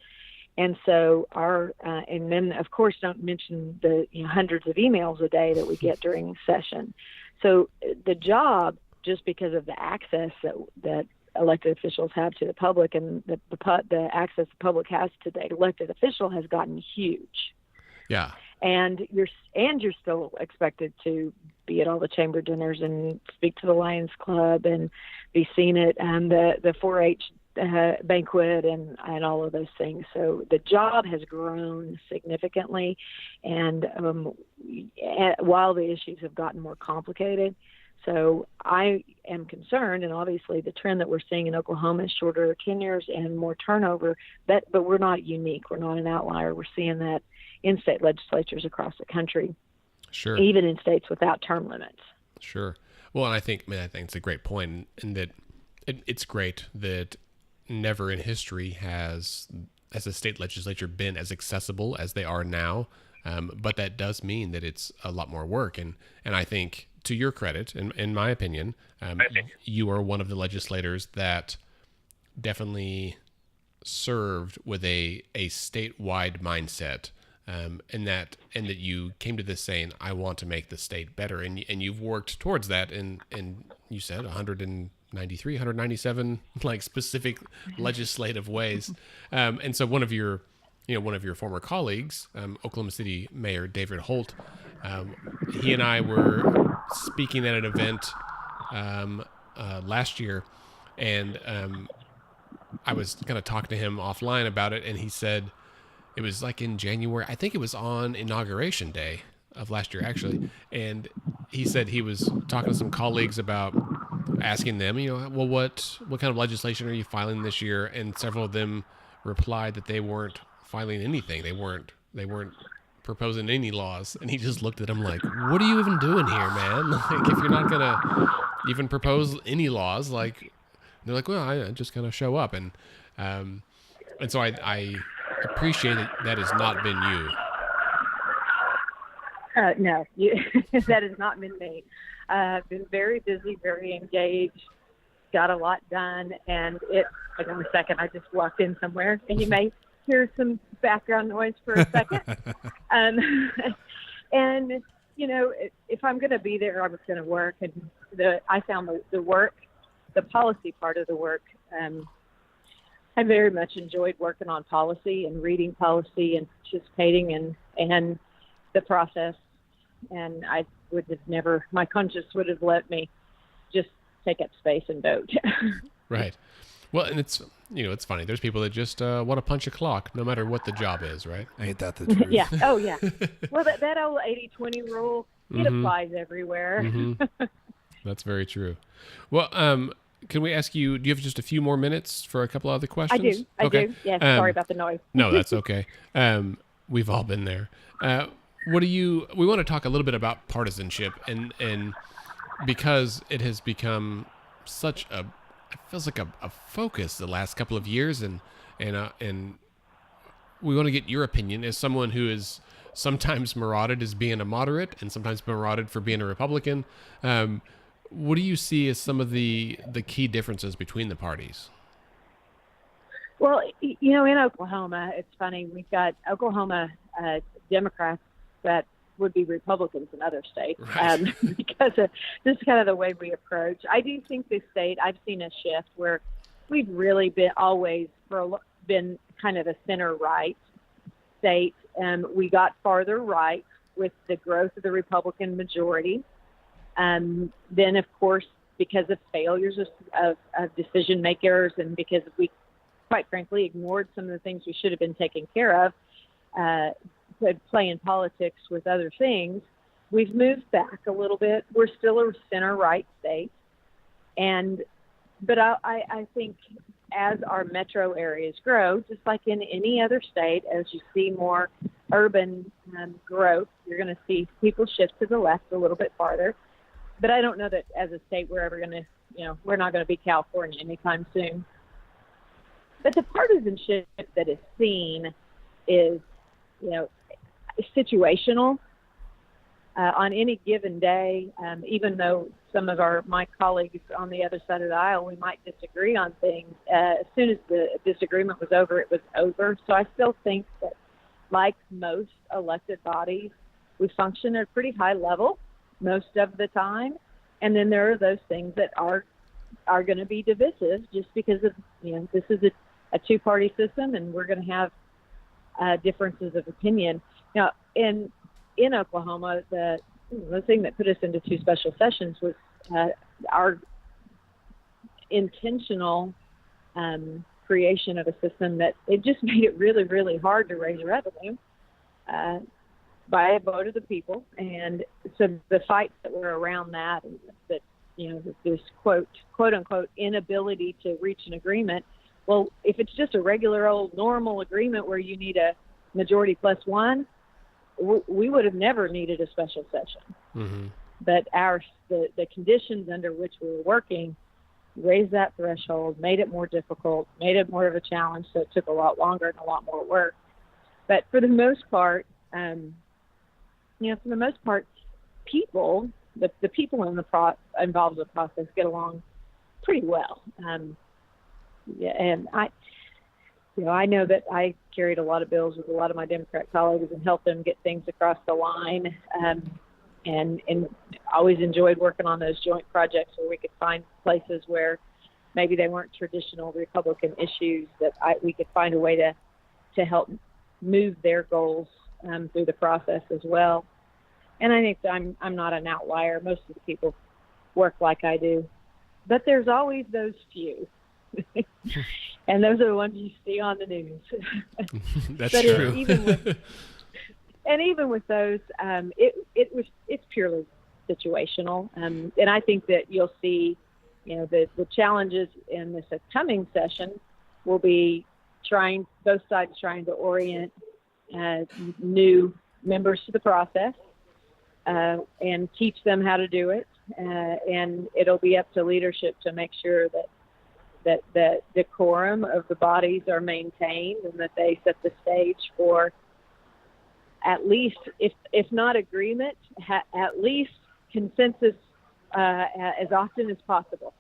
And so and then of course, don't mention the hundreds of emails a day that we get during session. So the job, just because of the access that elected officials have to the public, and the access the public has to the elected official, has gotten huge. Yeah. And you're still expected to be at all the chamber dinners and speak to the Lions Club and be seen at the 4-H banquet and all of those things. So the job has grown significantly, and while the issues have gotten more complicated. So I am concerned, and obviously the trend that we're seeing in Oklahoma is shorter tenures and more turnover, but we're not unique. We're not an outlier. We're seeing that in state legislatures across the country, sure, even in states without term limits. Sure. Well, and I think it's a great point, and that it's great that never in history has a state legislature been as accessible as they are now. But that does mean that it's a lot more work. And I think, to your credit, in my opinion, you are one of the legislators that definitely served with a statewide mindset, and that you came to this saying, I want to make the state better, and you've worked towards that. And you said 197 specific legislative ways, and so one of your former colleagues, Oklahoma City Mayor David Holt, he and I were speaking at an event last year, and I was kind of talking to him offline about it, and he said it was in January. I think it was on Inauguration Day of last year, actually, and he said he was talking to some colleagues about asking them, well, what kind of legislation are you filing this year? And several of them replied that they weren't filing anything. They weren't proposing any laws. And he just looked at him like, what are you even doing here, man? Like, if you're not going to even propose any laws, like, they're like, well, I just going to show up. And so I appreciate that has not been you. No, that has not been me. I've been very busy, very engaged, got a lot done, and hold on a second, I just walked in somewhere, and you may hear some background noise for a second. And, you know, if I'm going to be there, I'm going to work, and I found the work, the policy part of the work, I very much enjoyed working on policy and reading policy and participating in the process. And I would have never, my conscience would have let me just take up space and vote. Right. Well, and it's, you know, it's funny. There's people that just want to punch a clock no matter what the job is, right? Ain't that the truth? Yeah. Oh, yeah. Well, that old 80-20 rule, it applies everywhere. That's very true. Well, can we ask you, do you have just a few more minutes for a couple other questions? I do. Yes. Sorry about the noise. No, that's okay. We've all been there. We want to talk a little bit about partisanship and because it has become such it feels like a focus the last couple of years and we want to get your opinion as someone who is sometimes marauded as being a moderate and sometimes marauded for being a Republican. What do you see as some of the key differences between the parties? Well, you know, in Oklahoma, it's funny. We've got Oklahoma Democrats that would be Republicans in other states, right. Because this is kind of the way we approach. I do think this state, I've seen a shift where we've really been kind of a center-right state, and we got farther right with the growth of the Republican majority. Then, of course, because of failures of decision makers and because we, quite frankly, ignored some of the things we should have been taking care of, to play in politics with other things, we've moved back a little bit. We're still a center-right state. But I think as our metro areas grow, just like in any other state, as you see more urban growth, you're going to see people shift to the left a little bit farther. But I don't know that as a state we're ever going to, you know, we're not going to be California anytime soon. But the partisanship that is seen is, you know, situational. On any given day, even though some of my colleagues on the other side of the aisle, we might disagree on things, as soon as the disagreement was over, it was over. So I still think that, like most elected bodies, we function at a pretty high level most of the time. And then there are those things that are going to be divisive just because of, you know, this is a two-party system and we're going to have differences of opinion. Now, in Oklahoma, the thing that put us into two special sessions was our intentional creation of a system that it just made it really, really hard to raise revenue by a vote of the people. And so the fights that were around that, you know, this quote unquote inability to reach an agreement. Well, if it's just a regular old normal agreement where you need a majority plus one, we would have never needed a special session. Mm-hmm. But the conditions under which we were working raised that threshold, made it more difficult, made it more of a challenge, so it took a lot longer and a lot more work. But for the most part, people, the people involved in the process get along pretty well. And I know that I carried a lot of bills with a lot of my Democrat colleagues and helped them get things across the line, and always enjoyed working on those joint projects where we could find places where maybe they weren't traditional Republican issues, that we could find a way to help move their goals through the process as well. And I think I'm not an outlier. Most of the people work like I do. But there's always those few. And those are the ones you see on the news. That's true. Even with those, it's purely situational. And I think that you'll see, you know, the challenges in this upcoming session will be both sides trying to orient new members to the process and teach them how to do it. And it'll be up to leadership to make sure that the decorum of the bodies are maintained and that they set the stage for at least, if not agreement, at least consensus as often as possible.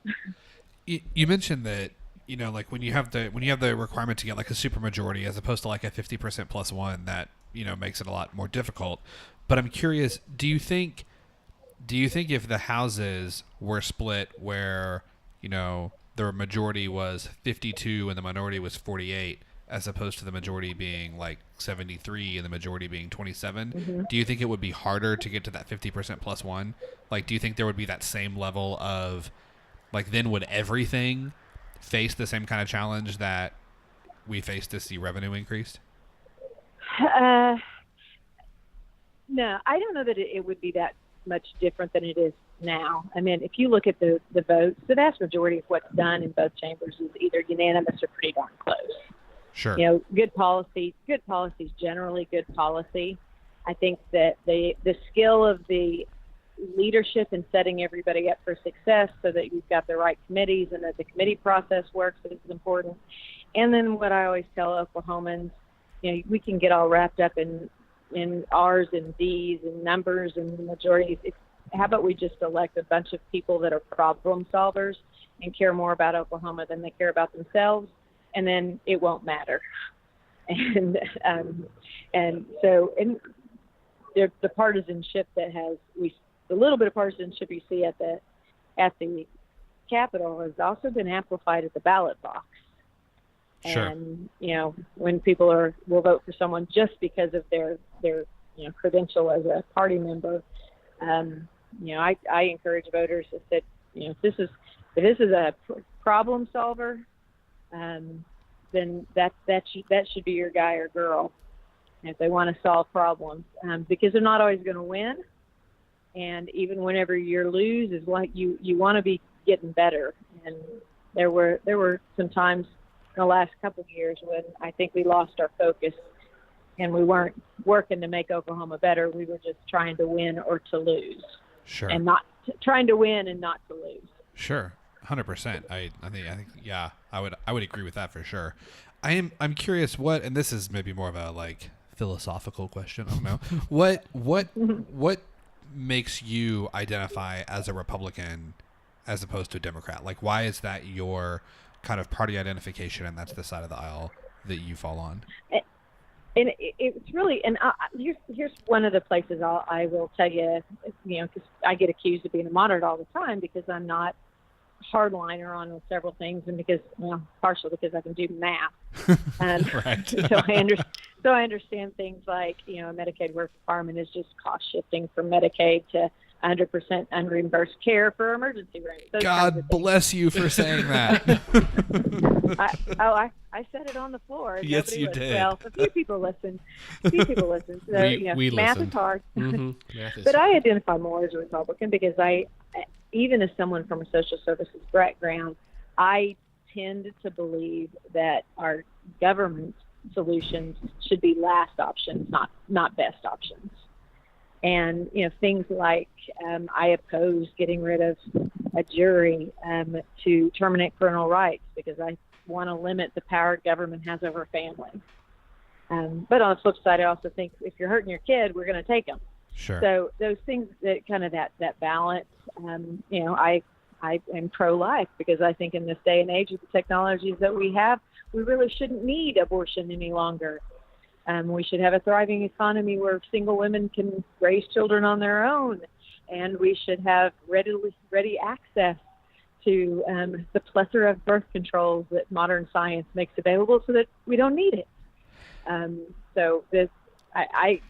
You mentioned that, like when you have the requirement to get like a supermajority as opposed to like a 50% plus one, that makes it a lot more difficult. But I'm curious, do you think if the houses were split where the majority was 52 and the minority was 48, as opposed to the majority being like 73 and the majority being 27, do you think it would be harder to get to that 50% plus one? Like, do you think there would be that same level of, like, then would everything face the same kind of challenge that we face to see revenue increased? No, I don't know that it would be that much different than it is now. I mean, if you look at the votes, the vast majority of what's done in both chambers is either unanimous or pretty darn close. Sure. Good policy is generally good policy. I think that the skill of the leadership in setting everybody up for success so that you've got the right committees and that the committee process works is important. And then what I always tell Oklahomans, we can get all wrapped up in R's and D's and numbers and majorities. How about we just elect a bunch of people that are problem solvers and care more about Oklahoma than they care about themselves, and then it won't matter. And so the partisanship the little bit of partisanship you see at the Capitol has also been amplified at the ballot box. Sure. And when people will vote for someone just because of their credential as a party member, I encourage voters that if this is a problem solver, then that should be your guy or girl if they want to solve problems, because they're not always going to win, and even whenever you lose, is like you want to be getting better. And there were some times in the last couple of years when I think we lost our focus and we weren't working to make Oklahoma better. We were just trying to win or to lose. Sure. And not trying to win and not to lose. Sure. 100%. I think yeah, I would agree with that for sure. I'm curious and this is maybe more of a like philosophical question. I don't know. What makes you identify as a Republican as opposed to a Democrat? Like, why is that your kind of party identification, and that's the side of the aisle that you fall on? And it's really, and here's one of the places I will tell you, because I get accused of being a moderate all the time because I'm not hardliner on several things, and because, partially because I can do math, and right. so I understand things like, a Medicaid work requirement is just cost shifting from Medicaid to 100% unreimbursed care for emergency rooms. God bless you for saying that. I said it on the floor. Yes, Nobody you listened. did. Well, a few people listen. So, we math listened. is hard. Math is But I identify more as a Republican because even as someone from a social services background, I tend to believe that our government solutions should be last options, not best options. And, things like I oppose getting rid of a jury to terminate parental rights because I want to limit the power government has over families. But on the flip side, I also think if you're hurting your kid, we're going to take them. Sure. So those things that kind of that balance, I am pro-life because I think in this day and age with the technologies that we have, we really shouldn't need abortion any longer. We should have a thriving economy where single women can raise children on their own, and we should have ready access to the plethora of birth controls that modern science makes available so that we don't need it. I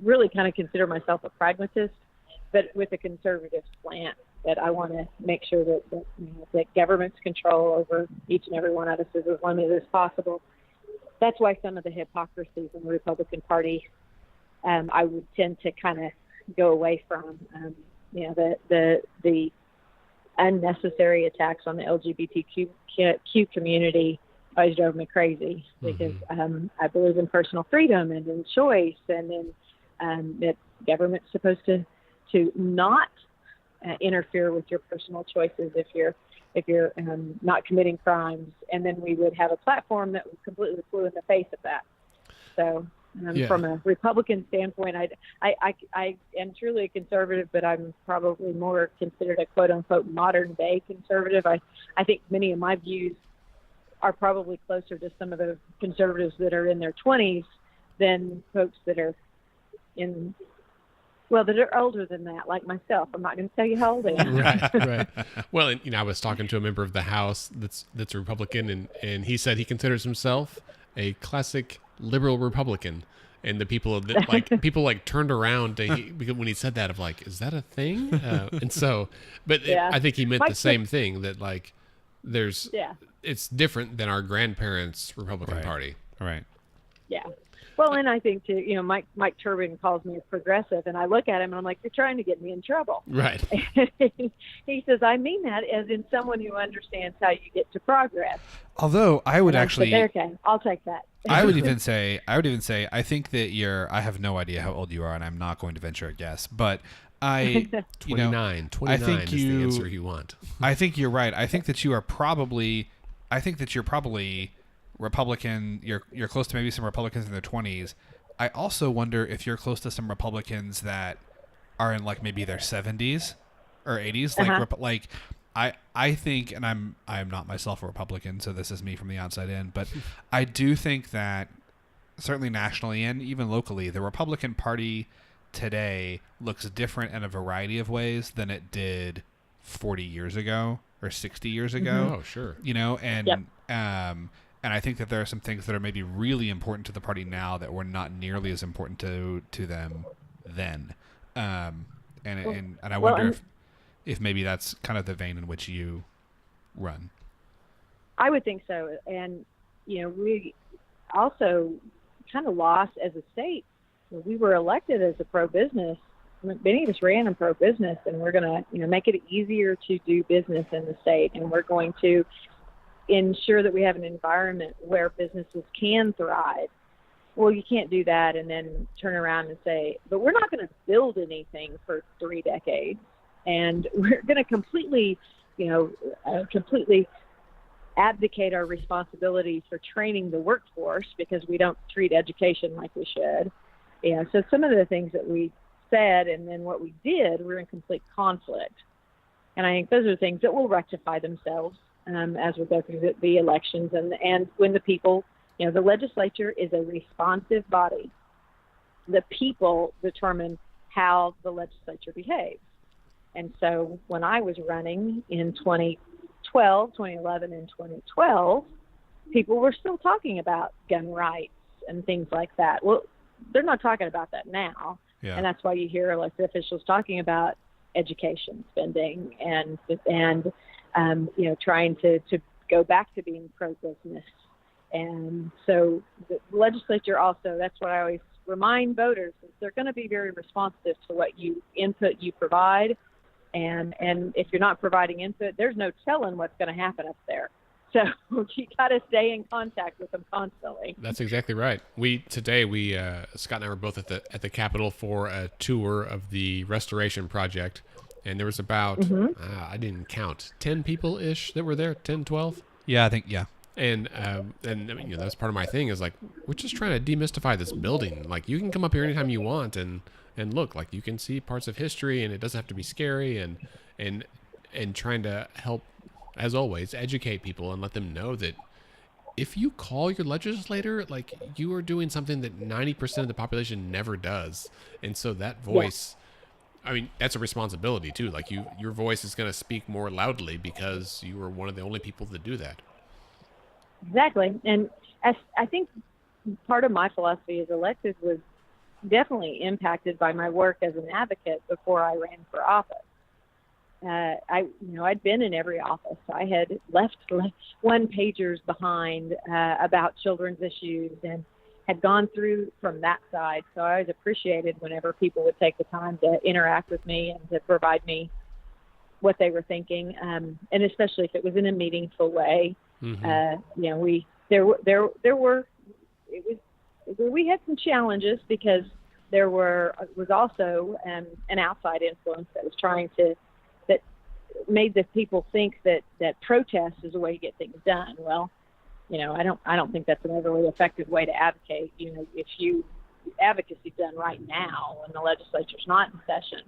really kind of consider myself a pragmatist, but with a conservative slant, that I want to make sure that government's control over each and every one of us is as limited as possible. That's why some of the hypocrisies in the Republican Party I would tend to kind of go away from. The unnecessary attacks on the LGBTQ community always drove me crazy because I believe in personal freedom and in choice, and in that government's supposed to not interfere with your personal choices if you're not committing crimes. And then we would have a platform that was completely flew in the face of that. So from a Republican standpoint, I am truly a conservative, but I'm probably more considered a quote unquote modern day conservative. I think many of my views are probably closer to some of the conservatives that are in their 20s than folks that are that are older than that, like myself. I'm not going to tell you how old I am. Right. Well, and, I was talking to a member of the House that's a Republican, and he said he considers himself a classic liberal Republican. And the people that people turned around because when he said that, of like, is that a thing? And so, but I think he meant the same thing, that it's different than our grandparents' Republican Party. Right. Yeah. Well, and I think too, Mike Turbin calls me a progressive, and I look at him and I'm like, you're trying to get me in trouble. Right. He says, I mean that as in someone who understands how you get to progress. Although I would actually, okay, I'll take that. I would even say, I think that I have no idea how old you are, and I'm not going to venture a guess, but 29 I think is the answer you want. I think you're right. I think that you're probably Republican. You're close to maybe some Republicans in their 20s. I also wonder if you're close to some Republicans that are in maybe their 70s or 80s. I think, and I'm not myself a Republican, so this is me from the outside in, but I do think that certainly nationally and even locally, the Republican Party today looks different in a variety of ways than it did 40 years ago or 60 years ago. Oh, sure. And I think that there are some things that are maybe really important to the party now that were not nearly as important to them then. And I wonder if maybe that's kind of the vein in which you run. I would think so. And, we also kind of lost as a state. We were elected as a pro-business. Many of us ran in pro-business, and we're going to, make it easier to do business in the state. And we're going to ensure that we have an environment where businesses can thrive. Well, you can't do that and then turn around and say, but we're not going to build anything for 3 decades. And we're going to completely abdicate our responsibility for training the workforce because we don't treat education like we should. Yeah. So some of the things that we said and then what we did, we're in complete conflict. And I think those are things that will rectify themselves as we go through the elections. And when the people, the legislature is a responsive body. The people determine how the legislature behaves. And so when I was running in 2011 and 2012, people were still talking about gun rights and things like that. Well, they're not talking about that now. Yeah. And that's why you hear elected officials talking about education spending and trying to go back to being pro-business. And so the legislature also, that's what I always remind voters, is they're going to be very responsive to what input you provide. And if you're not providing input, there's no telling what's going to happen up there. So you got to stay in contact with them constantly. That's exactly right. Today Scott and I were both at the Capitol for a tour of the restoration project, and there was about I didn't count 10 people ish that were there, 10, 12. Yeah, I think And that's part of my thing is we're just trying to demystify this building. You can come up here anytime you want and look, you can see parts of history, and it doesn't have to be scary, and trying to help, as always, educate people and let them know that if you call your legislator, you are doing something that 90% of the population never does. And so that voice, that's a responsibility too. Your voice is going to speak more loudly because you are one of the only people that do that. Exactly. And I think part of my philosophy as elected was definitely impacted by my work as an advocate before I ran for office. I'd been in every office. I had left one-pagers behind about children's issues and had gone through from that side. So I always appreciated whenever people would take the time to interact with me and to provide me what they were thinking, and especially if it was in a meaningful way. Mm-hmm. we had some challenges because there was also an outside influence that made the people think that protest is a way to get things done. Well, I don't think that's an overly effective way to advocate. If advocacy done right now when the legislature's not in session,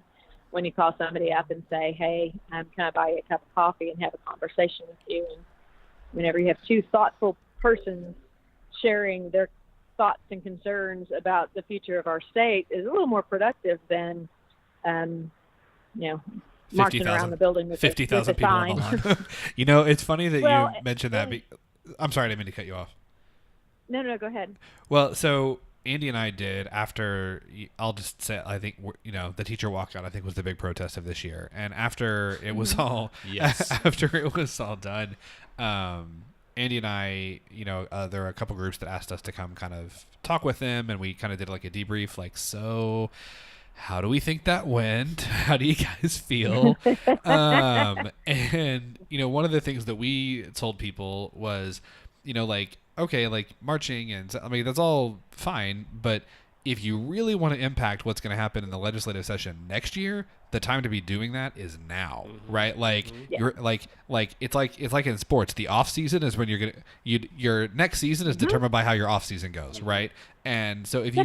when you call somebody up and say, hey, can I buy you a cup of coffee and have a conversation with you? And whenever you have two thoughtful persons sharing their thoughts and concerns about the future of our state is a little more productive than, marching around the building with 50,000 people on the line. It's funny that you mentioned that. I'm sorry, I didn't mean to cut you off. No, go ahead. Well, so Andy and I did after, I'll just say, I think, the teacher walkout, I think, was the big protest of this year. And after it was all, after it was all done, Andy and I, there were a couple groups that asked us to come kind of talk with them, and we kind of did like a debrief, like, so how do we think that went? How do you guys feel? And, one of the things that we told people was, okay, like marching and that's all fine, but if you really want to impact what's going to happen in the legislative session next year, the time to be doing that is now, right? Like you're like it's like in sports, the off season is when your next season is determined by how your off season goes, right? And so if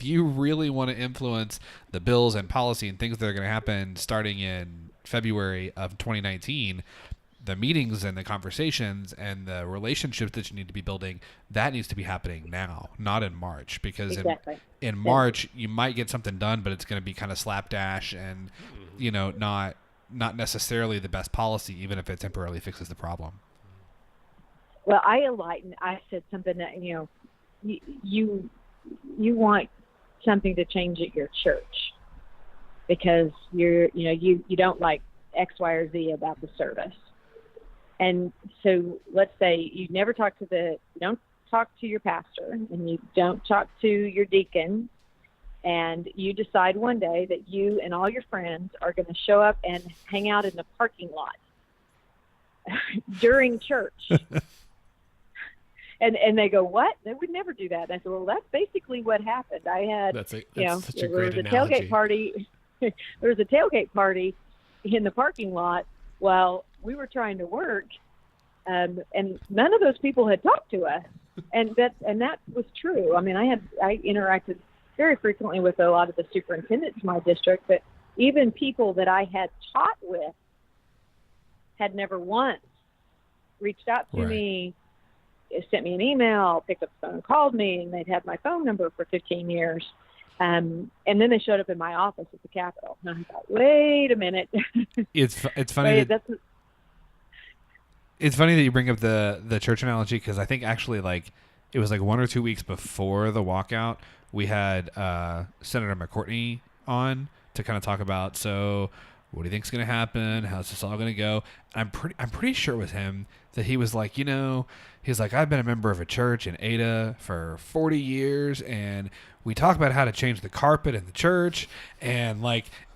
you really want to influence the bills and policy and things that are going to happen starting in February of 2019, the meetings and the conversations and the relationships that you need to be building, that needs to be happening now, not in March, because in March you might get something done, but it's going to be kind of slapdash and not necessarily the best policy, even if it temporarily fixes the problem. Well, I said something that you want something to change at your church because you don't like X, Y, or Z about the service. And so let's say you don't talk to your pastor and you don't talk to your deacon, and you decide one day that you and all your friends are going to show up and hang out in the parking lot during church. And they go, what? They would never do that. And I said, well, that's basically what happened. I had, that's such a great analogy. Tailgate party. There was a tailgate party in the parking lot while we were trying to work, and none of those people had talked to us, and that was true. I mean, I interacted very frequently with a lot of the superintendents in my district, but even people that I had taught with had never once reached out to me, sent me an email, picked up the phone and called me, and they'd had my phone number for 15 years. And then they showed up in my office at the Capitol. And I thought, wait a minute. It's funny. It's funny that you bring up the church analogy, because I think actually it was 1 or 2 weeks before the walkout, we had Senator McCourtney on to kind of talk about, so what do you think is going to happen? How's this all going to go? I'm pretty sure it was him that he was like, he's like, I've been a member of a church in Ada for 40 years, and we talk about how to change the carpet in the church, and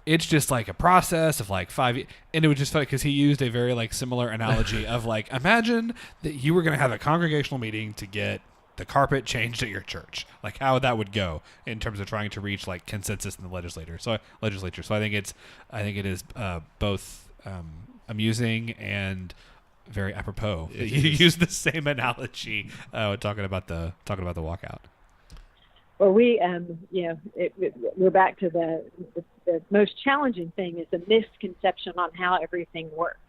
it's just a process of 5 years. And it was just funny because he used a very similar analogy of imagine that you were going to have a congregational meeting to get the carpet changed at your church, how that would go in terms of trying to reach consensus in the legislature. So I think it is both amusing and very apropos that you use the same analogy talking about the walkout. Well, we're back to the most challenging thing is the misconception on how everything works.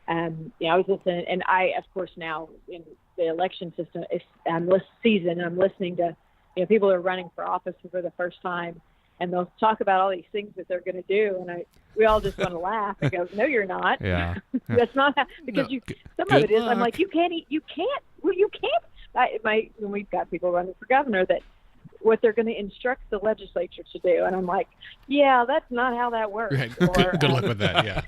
I was listening, and I, of course, now in the election system, I'm listening to people who are running for office for the first time, and they'll talk about all these things that they're going to do, and we all just want to laugh and go, no, you're not. Yeah. That's not how, because some of it is, I'm like, you can't. When we've got people running for governor, that what they're going to instruct the legislature to do, and I'm like, yeah, that's not how that works. Right. Or, good luck with that. Yeah.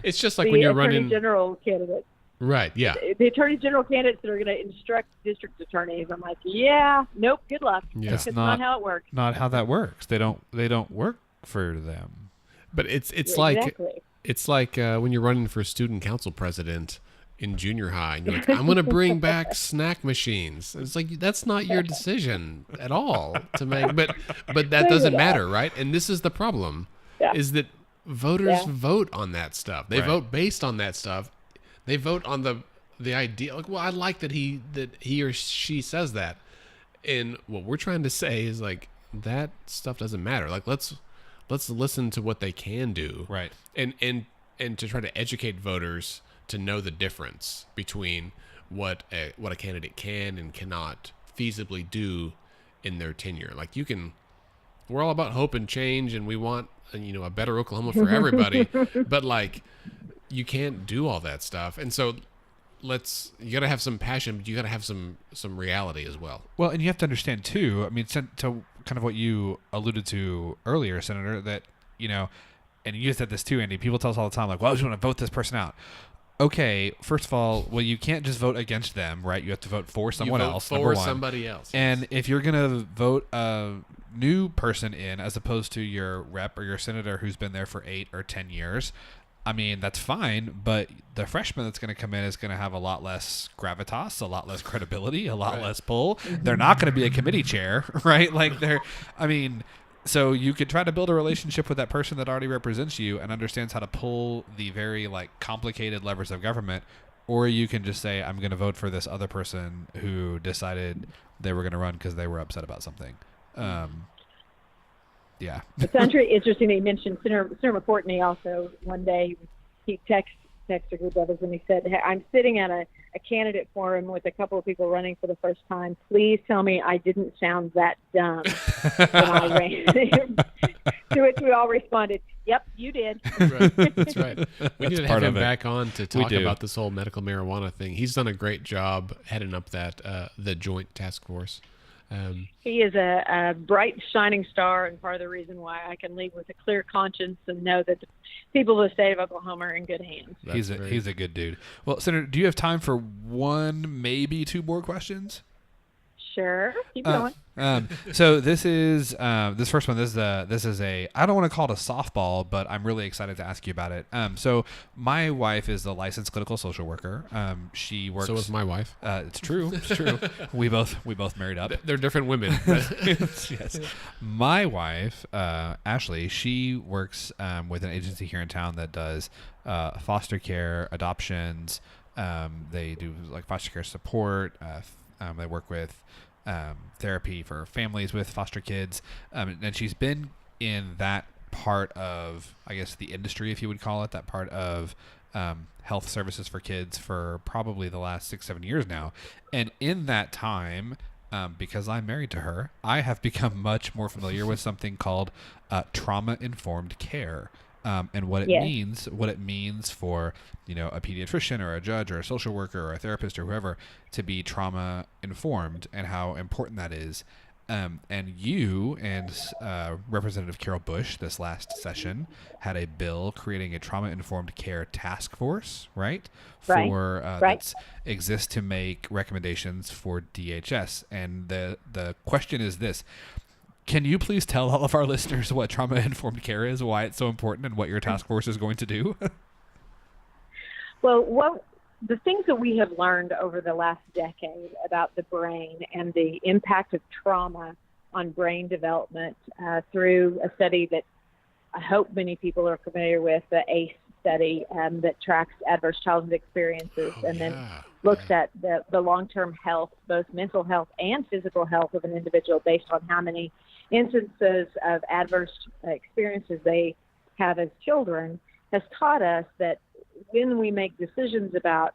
It's just like when you're running. The Attorney General candidate. Right. Yeah. The Attorney General candidates that are going to instruct district attorneys. I'm like, yeah, nope, good luck. Yeah. That's not how it works. Not how that works. They don't work for them. But it's exactly. like when you're running for student council president, in junior high, and you're like, I'm going to bring back snack machines. It's like, that's not your decision at all to make, but that doesn't matter, right? And this is the problem, is that voters vote on that stuff. They vote based on that stuff. They vote on the idea. Like, well, I like that he or she says that. And what we're trying to say is, like, that stuff doesn't matter. Like, let's listen to what they can do. Right. And to try to educate voters to know the difference between what a candidate can and cannot feasibly do in their tenure. Like, we're all about hope and change, and we want, a better Oklahoma for everybody, but, like, you can't do all that stuff. And so you got to have some passion, but you got to have some reality as well. Well, and you have to understand too, I mean, to kind of what you alluded to earlier, Senator, that, and you said this too, Andy, people tell us all the time, like, well, I just want to vote this person out. Okay, first of all, well, you can't just vote against them, right? You have to vote for someone else. For somebody else. And if you're going to vote a new person in as opposed to your rep or your senator who's been there for 8 or 10 years, I mean, that's fine, but the freshman that's going to come in is going to have a lot less gravitas, a lot less credibility, a lot less pull. They're not going to be a committee chair, right? Like, so you could try to build a relationship with that person that already represents you and understands how to pull the very, like, complicated levers of government, or you can just say, I'm going to vote for this other person who decided they were going to run because they were upset about something. Yeah. It's interesting that you mentioned Senator McCourtney also. One day he texted a group of us and he said, hey, I'm sitting at a candidate forum with a couple of people running for the first time. Please tell me I didn't sound that dumb when I ran. To which we all responded, yep, you did. Right. That's right. We need to have him back on to talk about this whole medical marijuana thing. He's done a great job heading up that the joint task force. He is a bright, shining star, and part of the reason why I can leave with a clear conscience and know that the people of the state of Oklahoma are in good hands. He's a good dude. Well, Senator, do you have time for one, maybe 2 more questions? Sure, keep going. So this first one. This is a, I don't want to call it a softball, but I'm really excited to ask you about it. So my wife is a licensed clinical social worker. She works. So is my wife. It's true. It's true. we both married up. They're different women. Yes. My wife, Ashley, she works with an agency here in town that does foster care, adoptions. They do, like, foster care support. They work with therapy for families with foster kids, and she's been in that part of, I guess, the industry, if you would call it, that part of health services for kids for probably the last 6-7 years now. And in that time, because I'm married to her, I have become much more familiar with something called trauma-informed care. And what it means for, a pediatrician or a judge or a social worker or a therapist or whoever to be trauma informed, and how important that is. And you and Representative Carol Bush this last session had a bill creating a trauma informed care task force, right? That exists to make recommendations for DHS. And the question is this. Can you please tell all of our listeners what trauma-informed care is, why it's so important, and what your task force is going to do? Well, the things that we have learned over the last decade about the brain and the impact of trauma on brain development through a study that I hope many people are familiar with, the ACE study that tracks adverse childhood experiences then looks at the long-term health, both mental health and physical health of an individual based on how many instances of adverse experiences they have as children, has taught us that when we make decisions about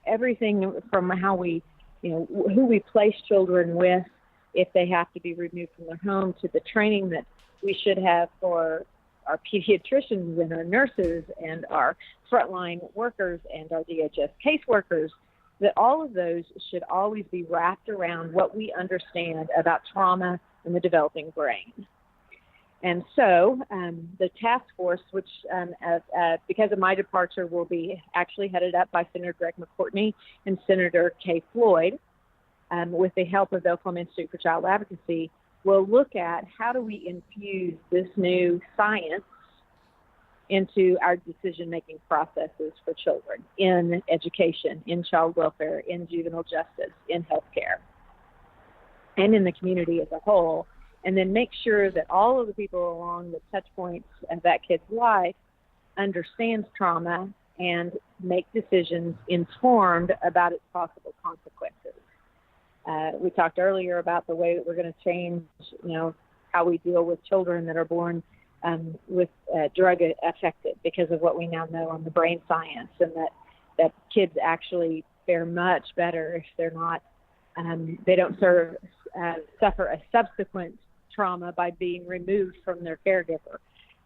everything from how we, who we place children with, if they have to be removed from their home, to the training that we should have for our pediatricians and our nurses and our frontline workers and our DHS caseworkers, that all of those should always be wrapped around what we understand about trauma and the developing brain. And so the task force, which because of my departure will be actually headed up by Senator Greg McCourtney and Senator Kay Floyd, with the help of the Oklahoma Institute for Child Advocacy, will look at how do we infuse this new science into our decision-making processes for children in education, in child welfare, in juvenile justice, in healthcare, and in the community as a whole, and then make sure that all of the people along the touch points of that kid's life understands trauma and make decisions informed about its possible consequences. We talked earlier about the way that we're going to change, how we deal with children that are born with drug affected because of what we now know on the brain science, and that kids actually fare much better if they're not, they don't suffer a subsequent trauma by being removed from their caregiver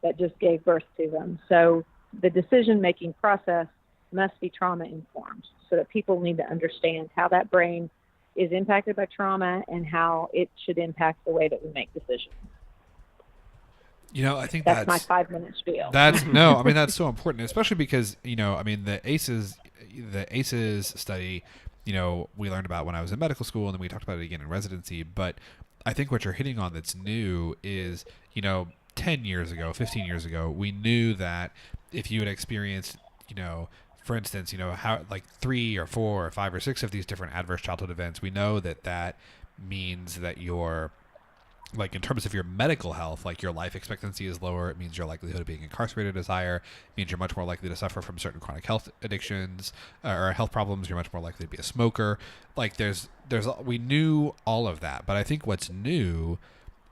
that just gave birth to them. So the decision-making process must be trauma-informed, so that people need to understand how that brain is impacted by trauma and how it should impact the way that we make decisions. I think that's my 5-minute spiel. That's so important, especially because, the ACEs study, we learned about when I was in medical school, and then we talked about it again in residency. But I think what you're hitting on that's new is, 10 years ago, 15 years ago, we knew that if you had experienced, for instance, how like 3 or 4 or 5 or 6 of these different adverse childhood events, we know that means that you're, like, in terms of your medical health, like, your life expectancy is lower. It means your likelihood of being incarcerated is higher. It means you're much more likely to suffer from certain chronic health addictions or health problems. You're much more likely to be a smoker. Like, we knew all of that. But I think what's new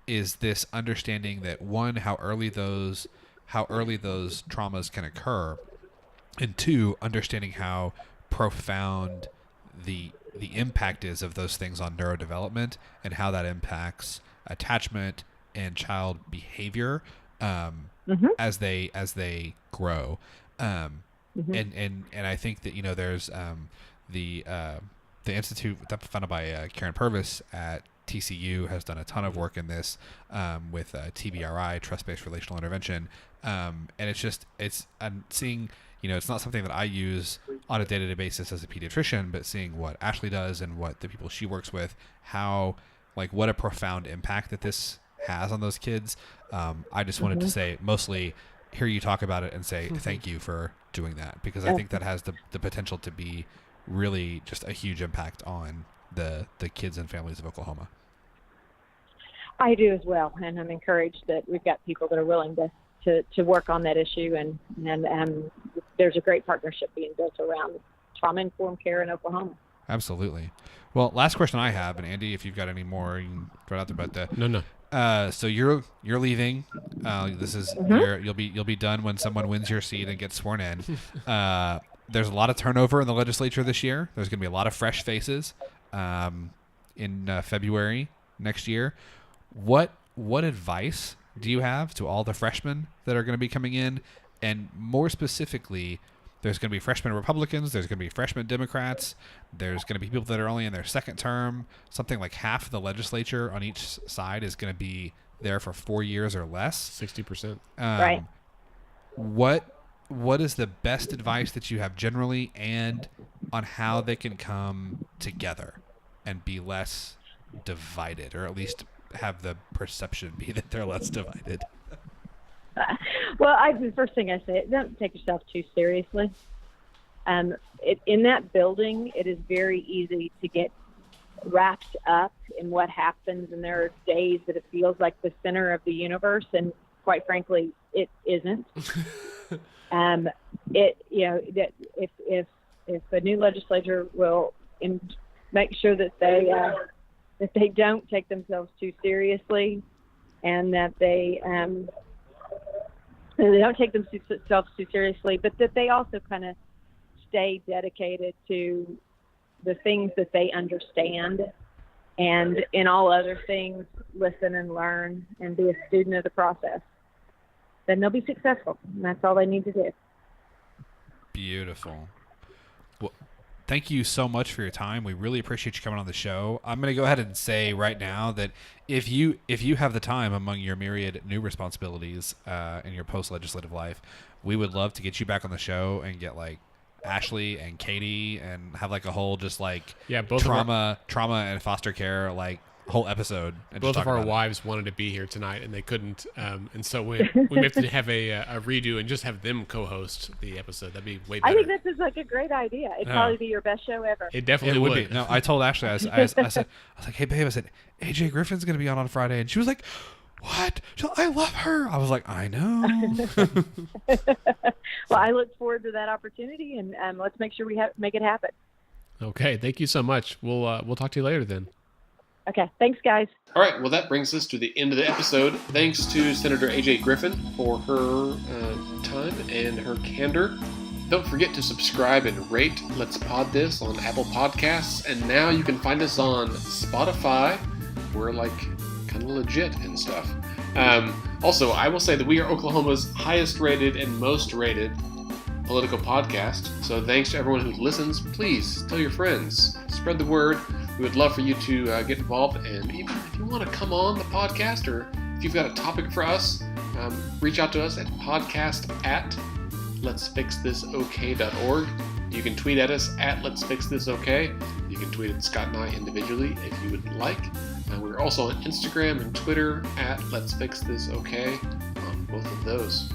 is this understanding that, one, how early those traumas can occur, and 2, understanding how profound the impact is of those things on neurodevelopment and how that impacts attachment and child behavior as they grow. And I think that there's the institute funded by Karen Purvis at TCU has done a ton of work in this with TBRI, trust-based relational intervention, and I'm seeing, it's not something that I use on a day-to-day basis as a pediatrician, but seeing what Ashley does and what the people she works with, what a profound impact that this has on those kids. I just wanted to say, mostly hear you talk about it and say thank you for doing that, because I think that has the potential to be really just a huge impact on the kids and families of Oklahoma. I do as well, and I'm encouraged that we've got people that are willing to work on that issue, and there's a great partnership being built around trauma-informed care in Oklahoma. Absolutely. Well, last question I have, and Andy, if you've got any more, you can throw it out there. But No. So you're leaving. This is you'll be done when someone wins your seat and gets sworn in. There's a lot of turnover in the legislature this year. There's going to be a lot of fresh faces in February next year. What advice do you have to all the freshmen that are going to be coming in? And more specifically, there's going to be freshman Republicans, there's going to be freshman Democrats, there's going to be people that are only in their second term. Something like half the legislature on each side is going to be there for 4 years or less. 60%. Right. What is the best advice that you have generally, and on how they can come together and be less divided, or at least have the perception be that they're less divided? Well, the first thing I say, don't take yourself too seriously. In that building, it is very easy to get wrapped up in what happens, and there are days that it feels like the center of the universe, and quite frankly, it isn't. That if a new legislature will make sure that they don't take themselves too seriously, and that they don't take themselves too seriously, but that they also kind of stay dedicated to the things that they understand, and in all other things, listen and learn and be a student of the process, then they'll be successful. And that's all they need to do. Beautiful. Well, thank you so much for your time. We really appreciate you coming on the show. I'm going to go ahead and say right now that if you have the time among your myriad new responsibilities in your post-legislative life, we would love to get you back on the show and get like Ashley and Katie and have like a whole just like both trauma and foster care like whole episode. And Both just of talk our about it. wives wanted to be here tonight, and they couldn't. And so we may have to have a redo and just have them co-host the episode. That'd be way better. I think this is like a great idea. It'd probably be your best show ever. It definitely It would would. be. No, I told Ashley, I said, hey babe, I said, AJ Griffin's gonna be on Friday, and she was like, what? She's like, I love her. I was like, I know. Well, I look forward to that opportunity, and let's make sure we make it happen. Okay, thank you so much. We'll talk to you later then. Okay, thanks, guys. All right, well, that brings us to the end of the episode. Thanks to Senator AJ Griffin for her time and her candor. Don't forget to subscribe and rate Let's Pod This on Apple Podcasts. And now you can find us on Spotify. We're like kind of legit and stuff. Also, I will say that we are Oklahoma's highest rated and most rated political podcast. So thanks to everyone who listens. Please tell your friends. Spread the word. We would love for you to get involved. And even if you want to come on the podcast, or if you've got a topic for us, reach out to us at podcast@letsfixthisok.org. You can tweet at us at Let's Fix This OK. You can tweet at Scott and I individually if you would like. We're also on Instagram and Twitter at Let's Fix This OK on both of those.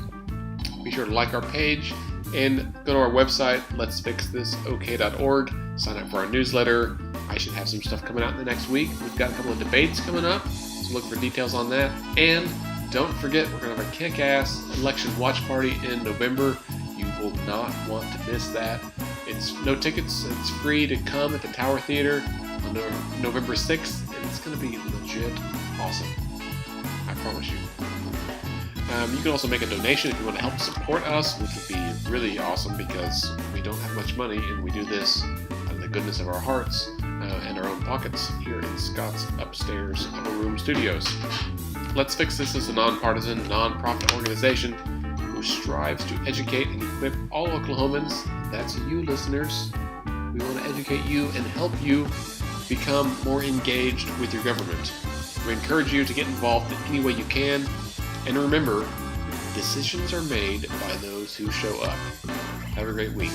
Be sure to like our page and go to our website, letsfixthisok.org. Sign up for our newsletter. I should have some stuff coming out in the next week. We've got a couple of debates coming up, so look for details on that. And don't forget, we're going to have a kick-ass election watch party in November. You will not want to miss that. It's no tickets. It's free to come at the Tower Theater on November 6th, and it's going to be legit awesome. I promise you. You can also make a donation if you want to help support us, which would be really awesome because we don't have much money and we do this out of the goodness of our hearts and our own pockets here in Scott's upstairs upper room studios. Let's Fix This is a nonpartisan, non-profit organization who strives to educate and equip all Oklahomans. That's you, listeners. We want to educate you and help you become more engaged with your government. We encourage you to get involved in any way you can. And remember, decisions are made by those who show up. Have a great week.